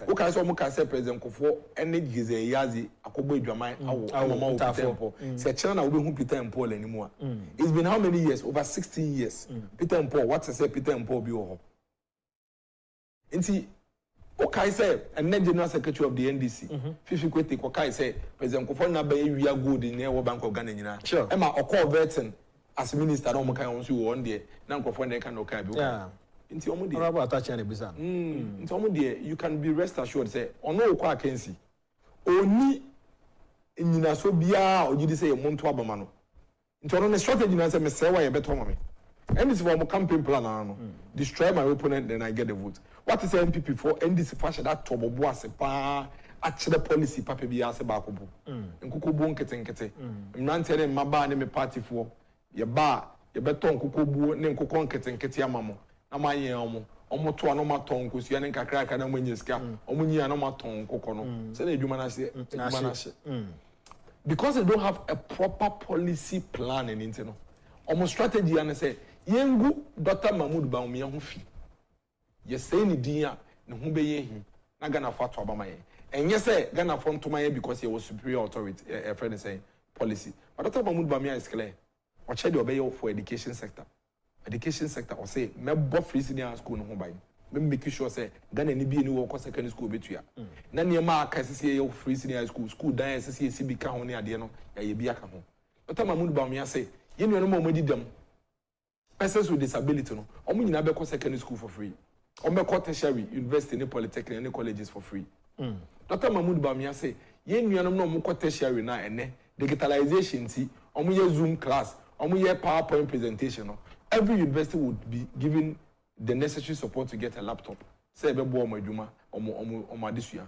A: okay, so can say President Kufo, any Gize Yazi, Akobo Jamai, our temple. Say China will be Peter and Paul anymore. It's been how many years? Over 16 years. Peter and Paul, what I say Peter and Paul be over. Okay, say, and then General Secretary of the NDC, Fifi Kwete, okay, say, President Kufo Nabe, we are good in the Bank of Ghana. Sure. Emma, or call Verton as Minister, no more kind of one day, now Kufo can okay. Yeah. Into you can be rest assured, say, or no, I can see. Only in Nasobia or you say a month to Abamano. Into on a strategy, I say, Messiah, better mommy. And this is for my campaign plan. Destroy my opponent, then I get the vote. What is MPP for? And this fashion that Tobo Boise, actually policy, Papa Biase Bakubu. And Kukubu Kete. Nanted and Maba and me party for your bar, your beton Kukubu, name Kukon Kete Mamo. Amaye omo to anoma ton kosia ne kakra ka na manyeska omunyi anoma ton kokono say na edwuma na hye because they don't have a proper policy plan in it no omo strategy and say yengu Dr. Mahmoud Bawumia ho fi ye say ni din a ne ho beye hi na Ghana fa to abama ye enye say Ghana for ntoma ye because he was superior authority a friend saying policy but Dr. Mahmoud Bawumia is clear o che de obeye for education sector or say me free senior school no buy me make sure say Ghana ni bi ni wo secondary school betua na ne ma aka sisi ye free senior school dan sisi esi bi ka ho ne ade no ya ye bi aka ho Dr. Mahmoud Bawumia say ye nu no mo didam persons with disability no omo nyina be secondary school for free omo be tertiary university ni polytechnic ni colleges for free Dr. Mahmoud Bawumia say ye nu no mo tertiary na ene digitalization ti omo ye Zoom class omo ye PowerPoint presentation no every university would be given the necessary support to get a laptop. Say bebo omo adisua.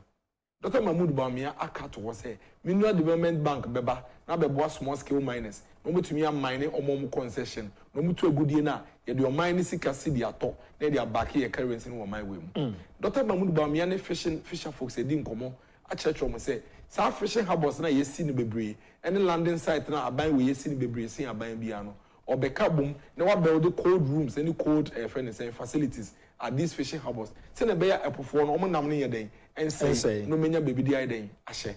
A: Dr. Mahmoud Bawumia aka to say Mineral Development Bank beba na bebo small scale miners. No mo tumi mine omo concession. No mo to agudie na ye de mine sika cedi ato na de abake ye currency no my way mu. Dr. Mahmoud Bawumia ne fisher folks e di nkomo a church mo say sa fishing harbors na ye si ni bebre any landing site na aban we ye si ni bebre sin aban bia no or Bekabum, now build cold rooms, any cold facilities at these fishing harbors. Send a bear a perform on nominee day and say, no many baby day. Ashe.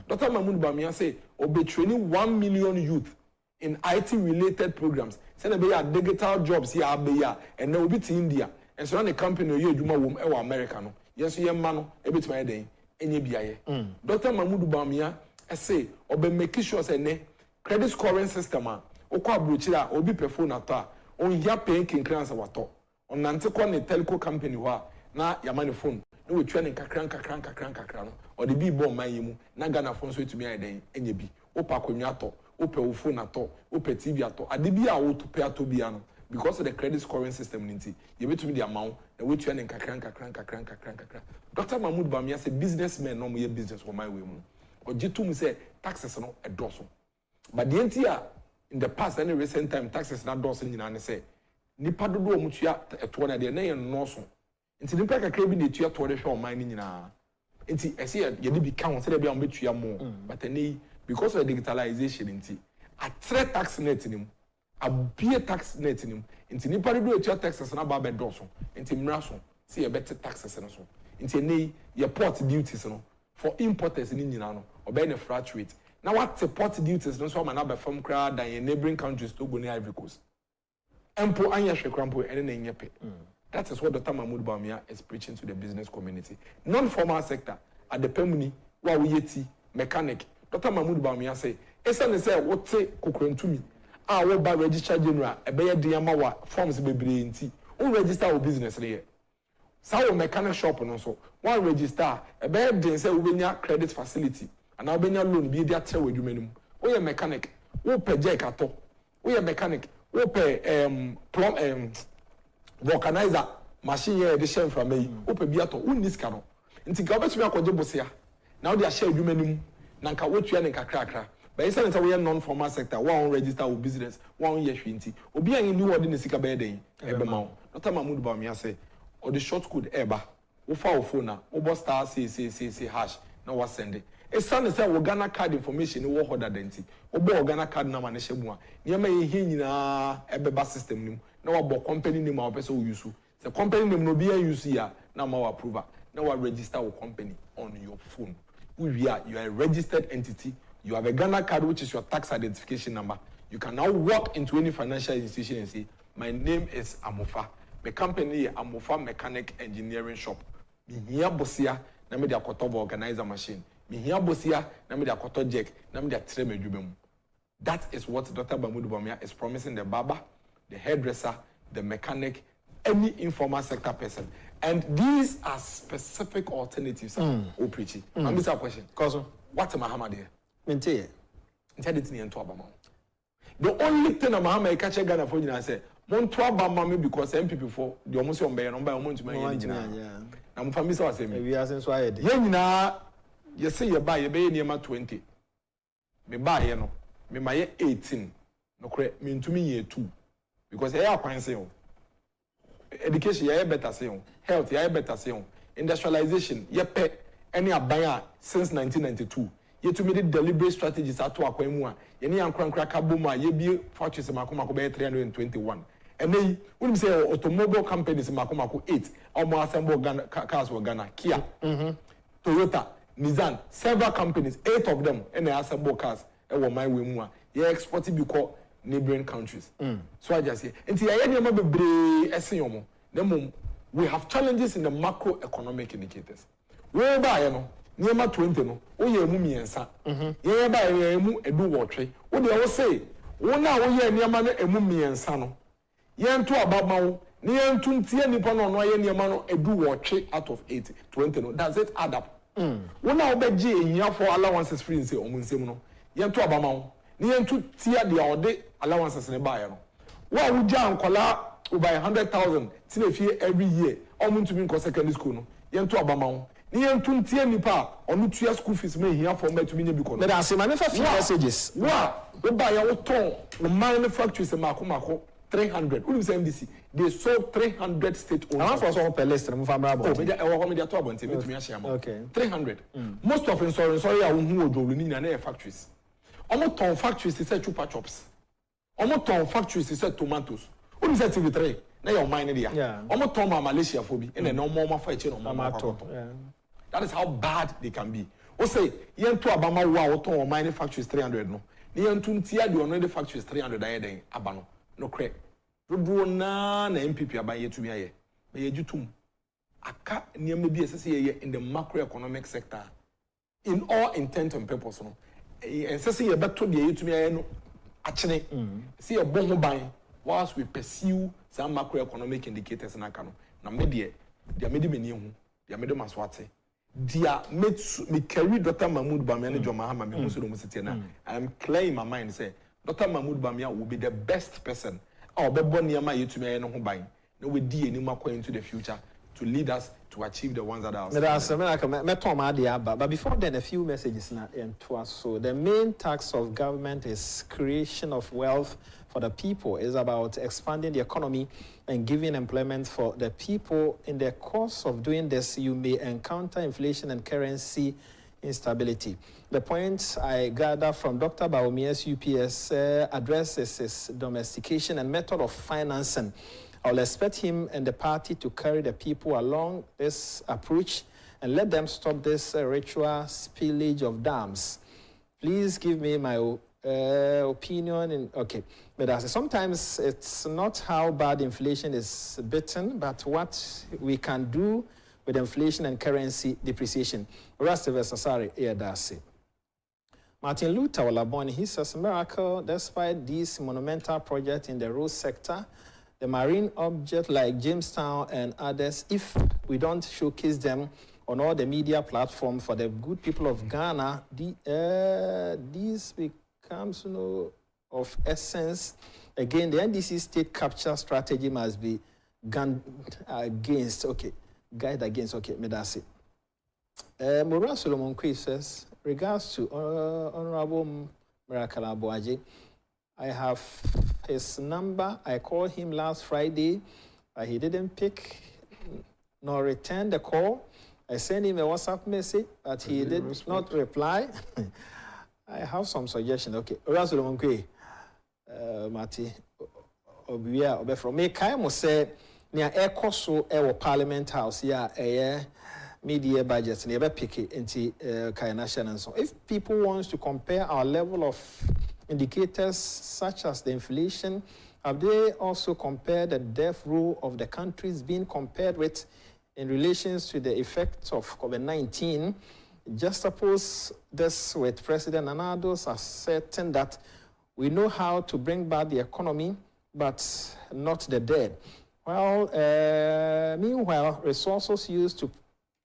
A: Dr. Mahmoud Bawumia say, or be training 1 million youth in IT related programs. Send a bear digital jobs here, and now be to India. And so on a company, you do my womb, or American. Yes, you man, a bit my day, and you be a. Dr. Mahmoud Bawumia, I say, or be making sure say, credit scoring system. Okwa bruchira obi phone ato on hia paying kinkransa wato on nante ko ne telco company ho na yamane phone na we twa ne kakran no o de bi bomb man yimu na Ghana phone so etumi aden enye bi opa konwa ato opa wo phone ato opa TV ato ade bi a wo to pay ato bi ano because of the credit scoring system ninti ye betumi the amount na we twa ne kakran Dr. Mahmoud Bawumia say businessmen no mo ye business for my way mu o jitum say taxes no edoso but the entia in the past any recent time taxes na dose nyina ne say nipa dodo omutua eto na de na ye no so nti nipa kakra bi na etua to de hwe oman ni nyina nti ese ye de bi count say de bi am betua mo but any because of the digitalization nti a threat tax net nim a be tax net nim nti nipa dodo etua taxes na ba be dose nti mra so say ye bet taxes no so nti nei ye port duties no for importers ni nyina no obey na flat rate. Now what support duties no so man na from crowd than in neighboring countries to go near Ivory Coast. Empo anya hwekrampo ene na nyepe. That is what Dr. Mahmoud Bawumia is preaching to the business community. Non-formal sector at the Pemuni wa yeti mechanic. Dr. Mahmoud Bawumia say esa say what say kokrantumi a wo ba register general e be ye de ma wa forms bebre nti o register wo business le sa wo mechanic shop no so one register e be ye de say wo benya credit facility and now benya loan bi dia tell we dwuma nim wo ye mechanic wo pe jack ato wo ye mechanic wo pe plumb vulcanizer machine here de share from me wo pe bi ato wo niska no nti ka obetumi akɔgye bosia na wo de ahye adwuma nim na nka wotua ne kakrakra but instead of we non formal sector one register with business one year hwinti obi an ni word ne sika be den ebe ma wo Dr. Mahmood Bawumia say or the short code eba wo fa wo phone na wo bo star say hash na wa send it e san say wo Ghana card information wo hoda denti wo bo Ghana card number ne hyebu a ne ma ye hi nyina ebe ba system nim na wa bo company name a person wo use the company name no be use ya na ma wa approval na wa register wo company on your phone you are a registered entity. You have a Ghana card, which is your tax identification number. You can now walk into any financial institution and say, my name is Amofa. My company is Amofa Mechanic Engineering Shop. Me here bosia, na me dia koto organizer machine. Me here bosia, na me dia koto jack, na me dia tre me dwuma mu. That is what Dr. Mahmood Bawumia is promising the barber, the hairdresser, the mechanic, any informal sector person. And these are specific alternatives. Oh, preaching. I'm a question. What's a mahama there?
B: Maintain.
A: The only thing a mahama catch a Ghana for you and say, Montua Bamami because MPP for the almost on by a number of months. I'm from Miss Wasem.
B: We are since why.
A: Yena, you say you buy a bay near 20. Me buy, you know, me my 18. No correct, mean to me year 2. Because I are quite saying. Education, you better say health, you better say industrialization, you pay any abaya since 1992. You to me the deliberate strategies at Aquemua, any uncrankra kabuma, you be fortunes in Makomako 321. And then when you say automobile companies in Makomako 8, almost assemble cars were Ghana, Kia, Toyota, Nissan, several companies, 8 of them, and they assemble cars, and were my way. You exported because neighboring countries. So I just say, we have challenges in the macroeconomic indicators. We buy near 20 no, we are mummy and son. You buy a do water. What do I say? One now we are near man a mummy and son. Yen to about Mao, near 20 Nippon on why near man a do water out of 80, 20 no. Does it add up? One now bet G in year for allowances free and say, Omunsemuno. Yen to about Mao. Near to tear the order allowances in a buyer. Why would Jan Kola buy 100,000 every year? Almost to be in secondary school. No, yen to Abamao. Near to tear nipa or no 2 year school fees may here for me to be because.
B: But I say, my few messages.
A: Wow, we buy our tone, the manufacturers in Makomako 300. Who is MDC? They sold 300 state owned. I want for per list. I'm from Bravo. Okay. 300. Most of them, sorry, I won't go to factories. Almost ton factories is said chupa chops. Almost ton factories is said tomatoes. What is that TV3? Now you're mining there. Yeah. Almost ton Malaysia phobia and then no more fighting on Mamato. That is how bad they can be. O say, yen to Abama wow ton mining factories 300 no. Yen to tia the only factories 300 then abano. No crack. Do na MPP abaye to me aye. Be ye jutum. Aka near maybe in the macroeconomic sector. In all intent and purpose no. And say you better to me actually see a bomb by whilst we pursue some macroeconomic indicators in Akano. Now media, they are made many they are made maswate. They are made me carry Dr. Mahmood Bawumia and John Mahama me musu do musitiana. I am clear in my mind say Dr. Mahmood Bawumia will be the best person. Or be born near my you to me no ho ban. No we di any more into the future to lead us to achieve the ones that are
B: but before then a few messages now to us. So the main task of government is creation of wealth for the people, is about expanding the economy and giving employment for the people. In the course of doing this, you may encounter inflation and currency instability. The point I gather from Dr. Bawumia's UPS addresses is domestication and method of financing. I'll expect him and the party to carry the people along this approach and let them stop this ritual spillage of dams. Please give me my opinion. Okay, but as sometimes it's not how bad inflation is beaten, but what we can do with inflation and currency depreciation. Martin Luther Olaboni, he says, miracle, despite this monumental project in the road sector, the marine object like Jamestown and others, if we don't showcase them on all the media platforms for the good people of Ghana, this becomes of essence. Again, the NDC state capture strategy must be guide against, okay, me that's it. Mura Solomon Kwe says, regards to Honorable Mirakala Boaji, I have his number. I called him last Friday, but he didn't pick nor return the call. I sent him a WhatsApp message, but he did not reply. I have some suggestions. Okay, Mura Solomon Kwe, Mati, Obia, Obe from me. Kaimo said, near Air Coso, Parliament House, yeah, media budgets never pick it into and so if people want to compare our level of indicators such as the inflation, have they also compared the death row of the countries being compared with in relation to the effects of COVID-19? Just suppose this with President Nanado's asserting that we know how to bring back the economy but not the dead. Well, meanwhile, resources used to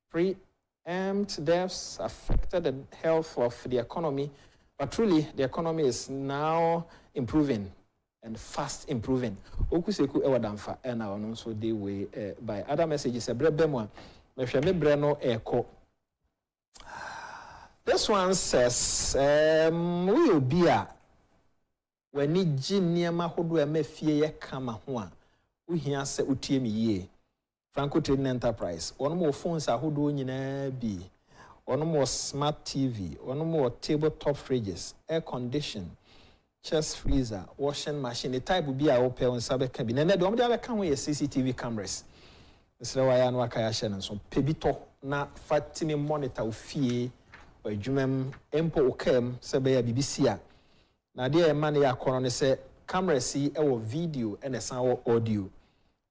B: preempt deaths affected the health of the economy, but truly the economy is now improving and fast improving. Okuseku ewadamfa ena ono so dey way by other messages ebrebemwa mehwe breno eko. This one says we obi a wani gi niema hodo emafie ye kama ho a uhia se utie me yie. Franco Trading Enterprise. One more phones are who do nyina bi. One more smart TV. One more tabletop fridges, air condition, chest freezer, washing machine. The type will be a open on sabe cabin. And the other can we CCTV cameras. This is why I know I share so pebito na fatimi monitor fee or jumem empo okem sabe BBC. Na dia man ya kono say camera see our video and a sound audio.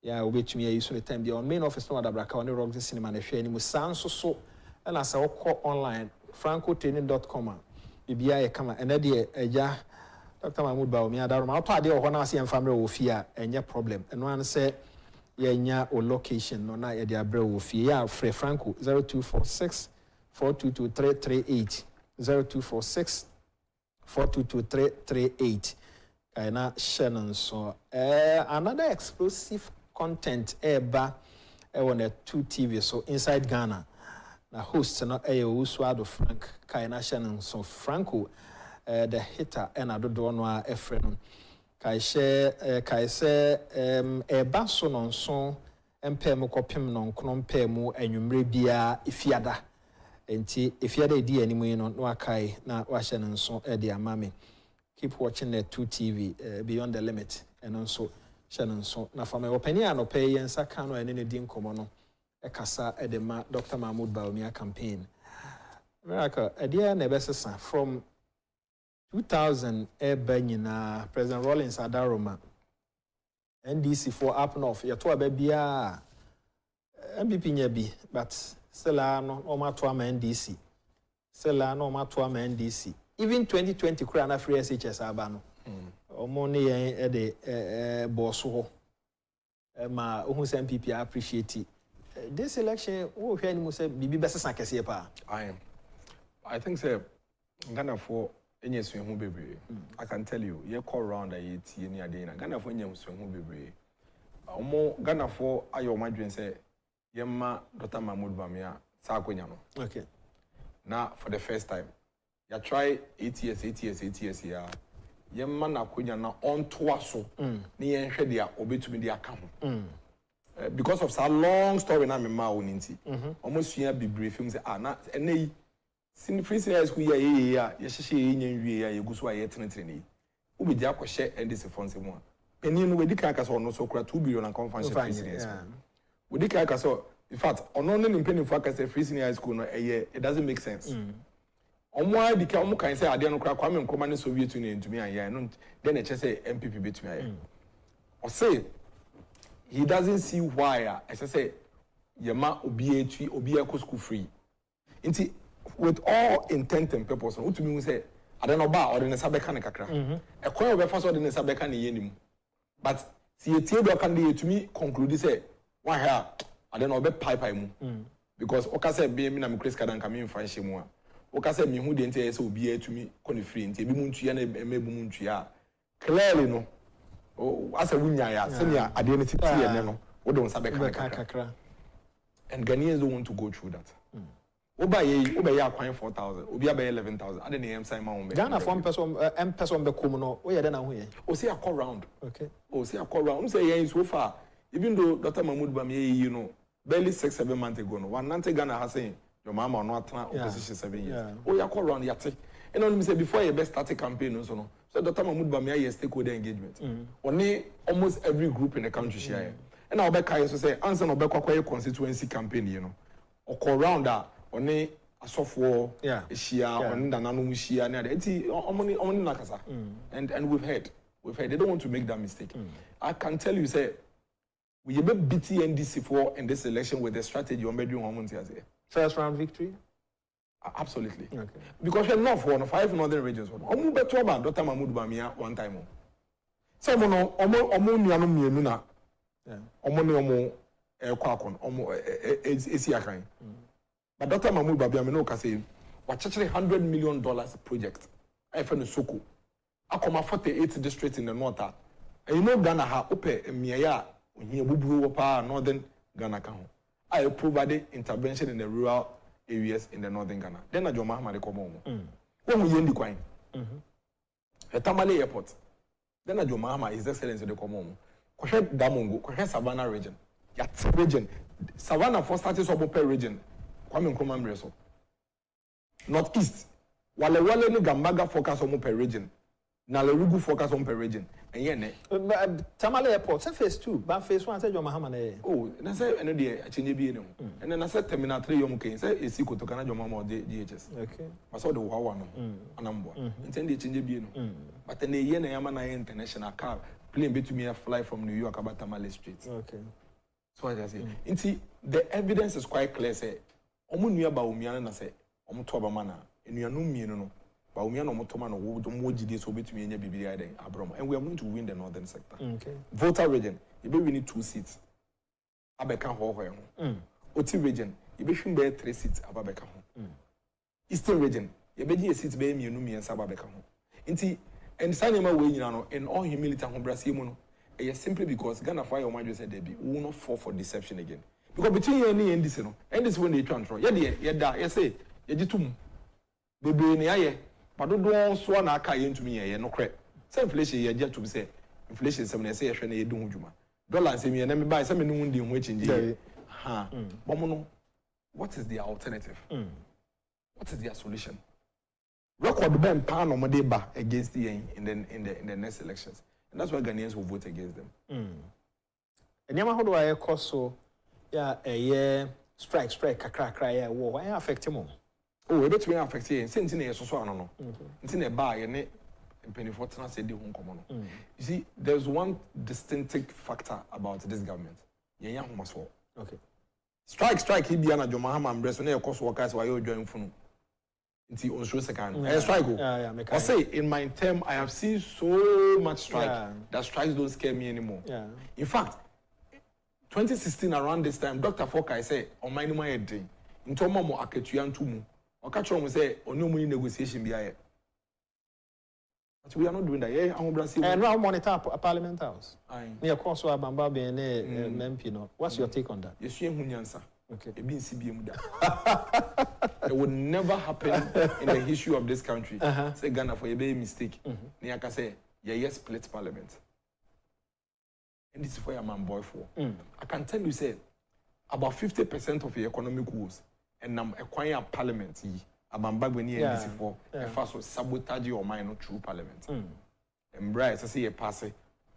B: Yeah, which me use the time be on main office no adabraka on the rock cinema na hwe ni mu sanso so na sa wokọ online francotraining.com bibia ye kama ene de eja Dr. Mahmoud Bawo mi adaro ma to ade ho na ase emfamre wo fie a enye problem eno an se ye nya o location no na ye de abre wo fie ya free Franco 0246 422 0246 422 na Shannon so another explosive content eba on a 2 TV so inside Ghana na host no Uswado Frank Kaina Shannon so Franco the hitter and adodo no a efre kai se eba so no so empem kopem no nkrompem mu anwumre bia ifiada enti ifiada edi animu no no akai na wa Shannon so de amame. Keep watching the 2 TV beyond the limit and also Shannon so na for my opinion no pay yensa kan no ene ne din komo no e kasa e de ma Dr. Mahmoud Baumia campaign America edia na besesa from 2000 banyina President Rollins Adaroma NDC for up north ye to abia MPP nya bi but still no o ma to ama NDC still no o ma to ama NDC. Even 2020 kura na free SHS abano. Omo ne yen de boss ho. Ma ohun se MPP appreciate this election wo hwe ni mo se bibi besesa kese pa.
A: I think say Ghana for enye suhu bebre. I can tell you ye call round that ye tie ni ade na Ghana for enye suhu bebre. Omo Ghana for ayo madwen say ye ma Dr. Mahmoud Bamia sa akonya no.
B: Okay.
A: Now for the first time ya try 8 years here. Ye man akonya na on toaso ni yen hwe dia obetumi dia ka ho. Because of some long story na me ma woni nti. Almost sua bibre film say na enei sin free high school ya ye hyehye yen wie ya yeguso aye tenetene ni. Obi dia akɔhye NDC funds mu a. Eni no we di kan ka so no so kura 2 billion and conference free senior school. We di kan ka so in fact ono ne mpeni for ka say free senior high school no it doesn't make sense. Omo di ka omo kan say ade no kura Kwame Nkrumah ne Soviet Union ntumi aye no then e che say MPP betumi aye. O say he doesn't see why as I say yema obi ekɔ school free. Inti with all intent and purpose no utumi say ade no ba ɔde ne sabeka ne kakra. Ekwan obefa so ɔde ne sabeka ne yenim. But see etie do kan dey etumi conclude say why here ade no obe pipe mu. Because oka say be me na me Chris Kadan kam mfa nhye mu a. Oka say me hu de ntia say obi etumi kɔ ne free ntia bi mu ntua na emebu mu ntua. Clearly no as a winya ya senior identity no we don't sabeka kakra. And Ghanaians don't want to go through that. Oba ye acquire 4,000. Obi abe 11,000. I didn't am sign my own.
B: Ghana for person be komuno. Oh yeah, then I hear.
A: Oh, see a call round.
B: Okay.
A: Oh, see a call round. Say yeah, so far. Even though Dr. Mahmoud Bamiye, you know, barely 6-7 months ago, no one Nante Ghana has saying your mama or not opposition 7 years. Yeah. Oh, yeah, call round yate. And only say before you best start a campaign, so no. So Dr. Mahmoud Bamiye is stakeholder engagement. Only almost every group in the country share. And I'll be kind to say answer no be kwa constituency campaign, you know. Or call round that only a software, share, on the nano share, and nakasa. And we've heard they don't want to make that mistake. I can tell you, say, we have beat NDC for in this election with the strategy on bedroom women's here.
B: First round victory?
A: Absolutely.
B: Okay.
A: Because we're not for 5 northern regions. Omu beto about Dr. Mahmoud Bamiya one time. So omo nyano mienu na. Omo ne omo kwakon omo esi akan. But Dr. Mahmoud Bamiya me no ka say wa chechire $100 million project. I find Soko. Akoma 48 districts in the north. And you know Ghana ha ope miaya here bubu pa northern Ghana kan. I provided intervention in the rural areas in the northern Ghana. Then John Mahama de come home. When we end the coin, a Tamale airport. Then John Mahama, His Excellency de come home. Kwashe Damongo, Kwashe Savannah region, Yat region, Savannah for status of Ope region. Kwame Nkrumah Mreso. Northeast, Wale ni Gambaga focus on Ope region. Nalerugu focus on per region. And yeah,
B: Tamale Airport, say phase 2, but phase 1 said John Mahama.
A: Oh, and I said, and I change be no. And then I said, Terminal 3 Yomuke, say, is equal to Canada Mama DHS.
B: Okay.
A: I saw the Wawan, a number. Intended change be no. But then the Yen Yamana International car plane between me a fly from New York about Tamale Street.
B: Okay.
A: So I just say, and see, the evidence is quite clear. Say, Omunia Baumiana say, Omutobamana, and you are no no. But we are not more GDs over to me in BBI Abram, and we are going to win the northern sector.
B: Okay.
A: Voter region, we need 2 seats. Abeka Ho. Oti region, you be 3 seats. Ababeka Ho. Eastern region, you be a seat by me and Sababeka Ho. Inti, and Sanima way, in all humility, Brasil, simply because Ghana Fire Omajo said they will not fall for deception again. Because between you and this when they transfer, say, Yajitum, baby, but don't so na aka ye ntumi ye no kre say inflation ye je to be say inflation sem na say ye hwe na ye dun huduma dollar sem ye na me buy say me no ndi ho change ha but no what is the alternative what is their solution record ben pa no mo dey ba against the in the next elections and that's why Ghanaians will vote against them
B: enema hodo aye koso ya strike kakra ya wo why affect him.
A: Oh, we better affect here. Since in a so no. It's in a bar, and penny said the home common. You see, there's one distinctive factor about this government.
B: Okay.
A: Strike, he be an John Mahama and Breast, and of course, workers while you join Funu. It's on show second. Strike. I say, in my term, I have seen so much strike that strikes don't scare me anymore. In fact, 2016 around this time, Dr. Foka say, on my dream, in Tomo Aketuyan Tumu. Okachom say onu mu negotiation biaye. But we are not doing that.
B: And now monitor Parliament House. Near Koso Abamba be MP no. What's your take on that?
A: Yes, you hunyansa.
B: Okay.
A: It would never happen in the history of this country. Say Ghana for a big mistake. Niaka say yes split parliament. And this is for your man boy for. I can tell you say about 50% of your economic woes and acquire parliament abamba gweni NDC for first sabotage your mind through parliament. Embrace say a pass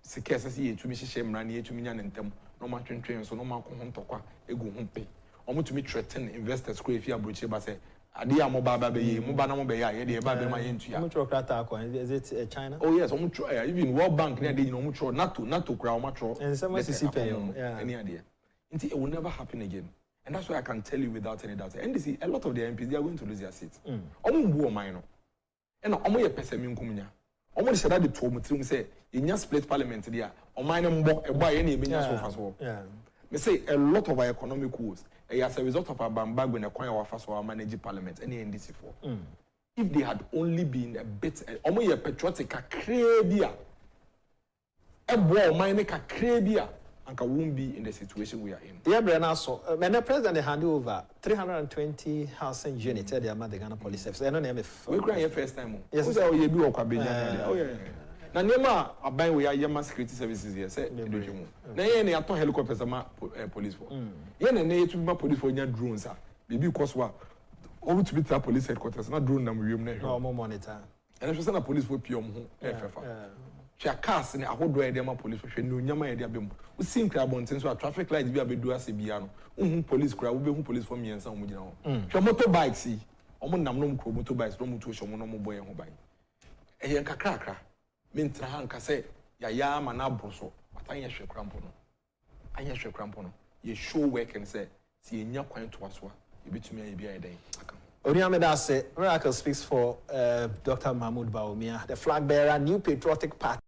A: se kese say etumi hihye mra na etumi nya ntem no ma twentwen so no ma ko hontokwa egu hompe omo tumi threaten investors ko efi abroche ba say ade ya mo ba ba be ye mo ba na mo be ya ye de ba be ma ye ntua
B: omo trocrata ko is it China?
A: Oh yes, omo even World Bank na de you know omo tro NATO kra omo tro
B: and some Mississippi
A: any idea it will never happen again. And that's why I can tell you without any doubt. And NDC, a lot of the MPs, they are going to lose their seats. Omo mbu omino. And omo ye pese mi nkumnya. Omo de shada de to mutrim say, "Inya split parliament there. Omino mbo eba ye na ebenya so fa so." Me say a lot of our economic woes as a result of our bambag when acquire our first our manage parliament any NDC for. If they had only been a bit omo ye patriotic a crebia. Ebo omino ka crebia. anka won't be in the situation we are in.
B: Yeah, Brenna, so when the president hand over 320 housing units at the Ghana Police Service. I don't know if
A: we cry first time.
B: Yes,
A: sir. You do Okabenya. Oh yeah. Na nema aban we are Yama security services here say edojumu. Na ye na ato helicopters ama police for. Ye na ye to be police for nya drones ah. Bibi cause wa over to be police headquarters na drone na we na hwe.
B: No more monitor.
A: And if na police for pm ho FFA. Chia cars na ahodo e dey ma police hwe no nyama e dey abem. We see nkra bonten so traffic light bi abedu ase bia no. Unhu police kra we be hu police for miensa omo gina ho. Hwe motorbikes yi. Omo nam no mkro motorbikes no mutu hwe mo no mo boy ho ban. Ehye nkakrakra. Mintra hanka say ya ya ma na broso. Atanya hwe krampo no. Anya hwe krampo no. Ye show work and say si enya kwan to aso a ebetumi aye bia e den aka.
B: Oriameda say Miracle speaks for Dr. Mahmoud Bawumia, the flag bearer, New Patriotic Party.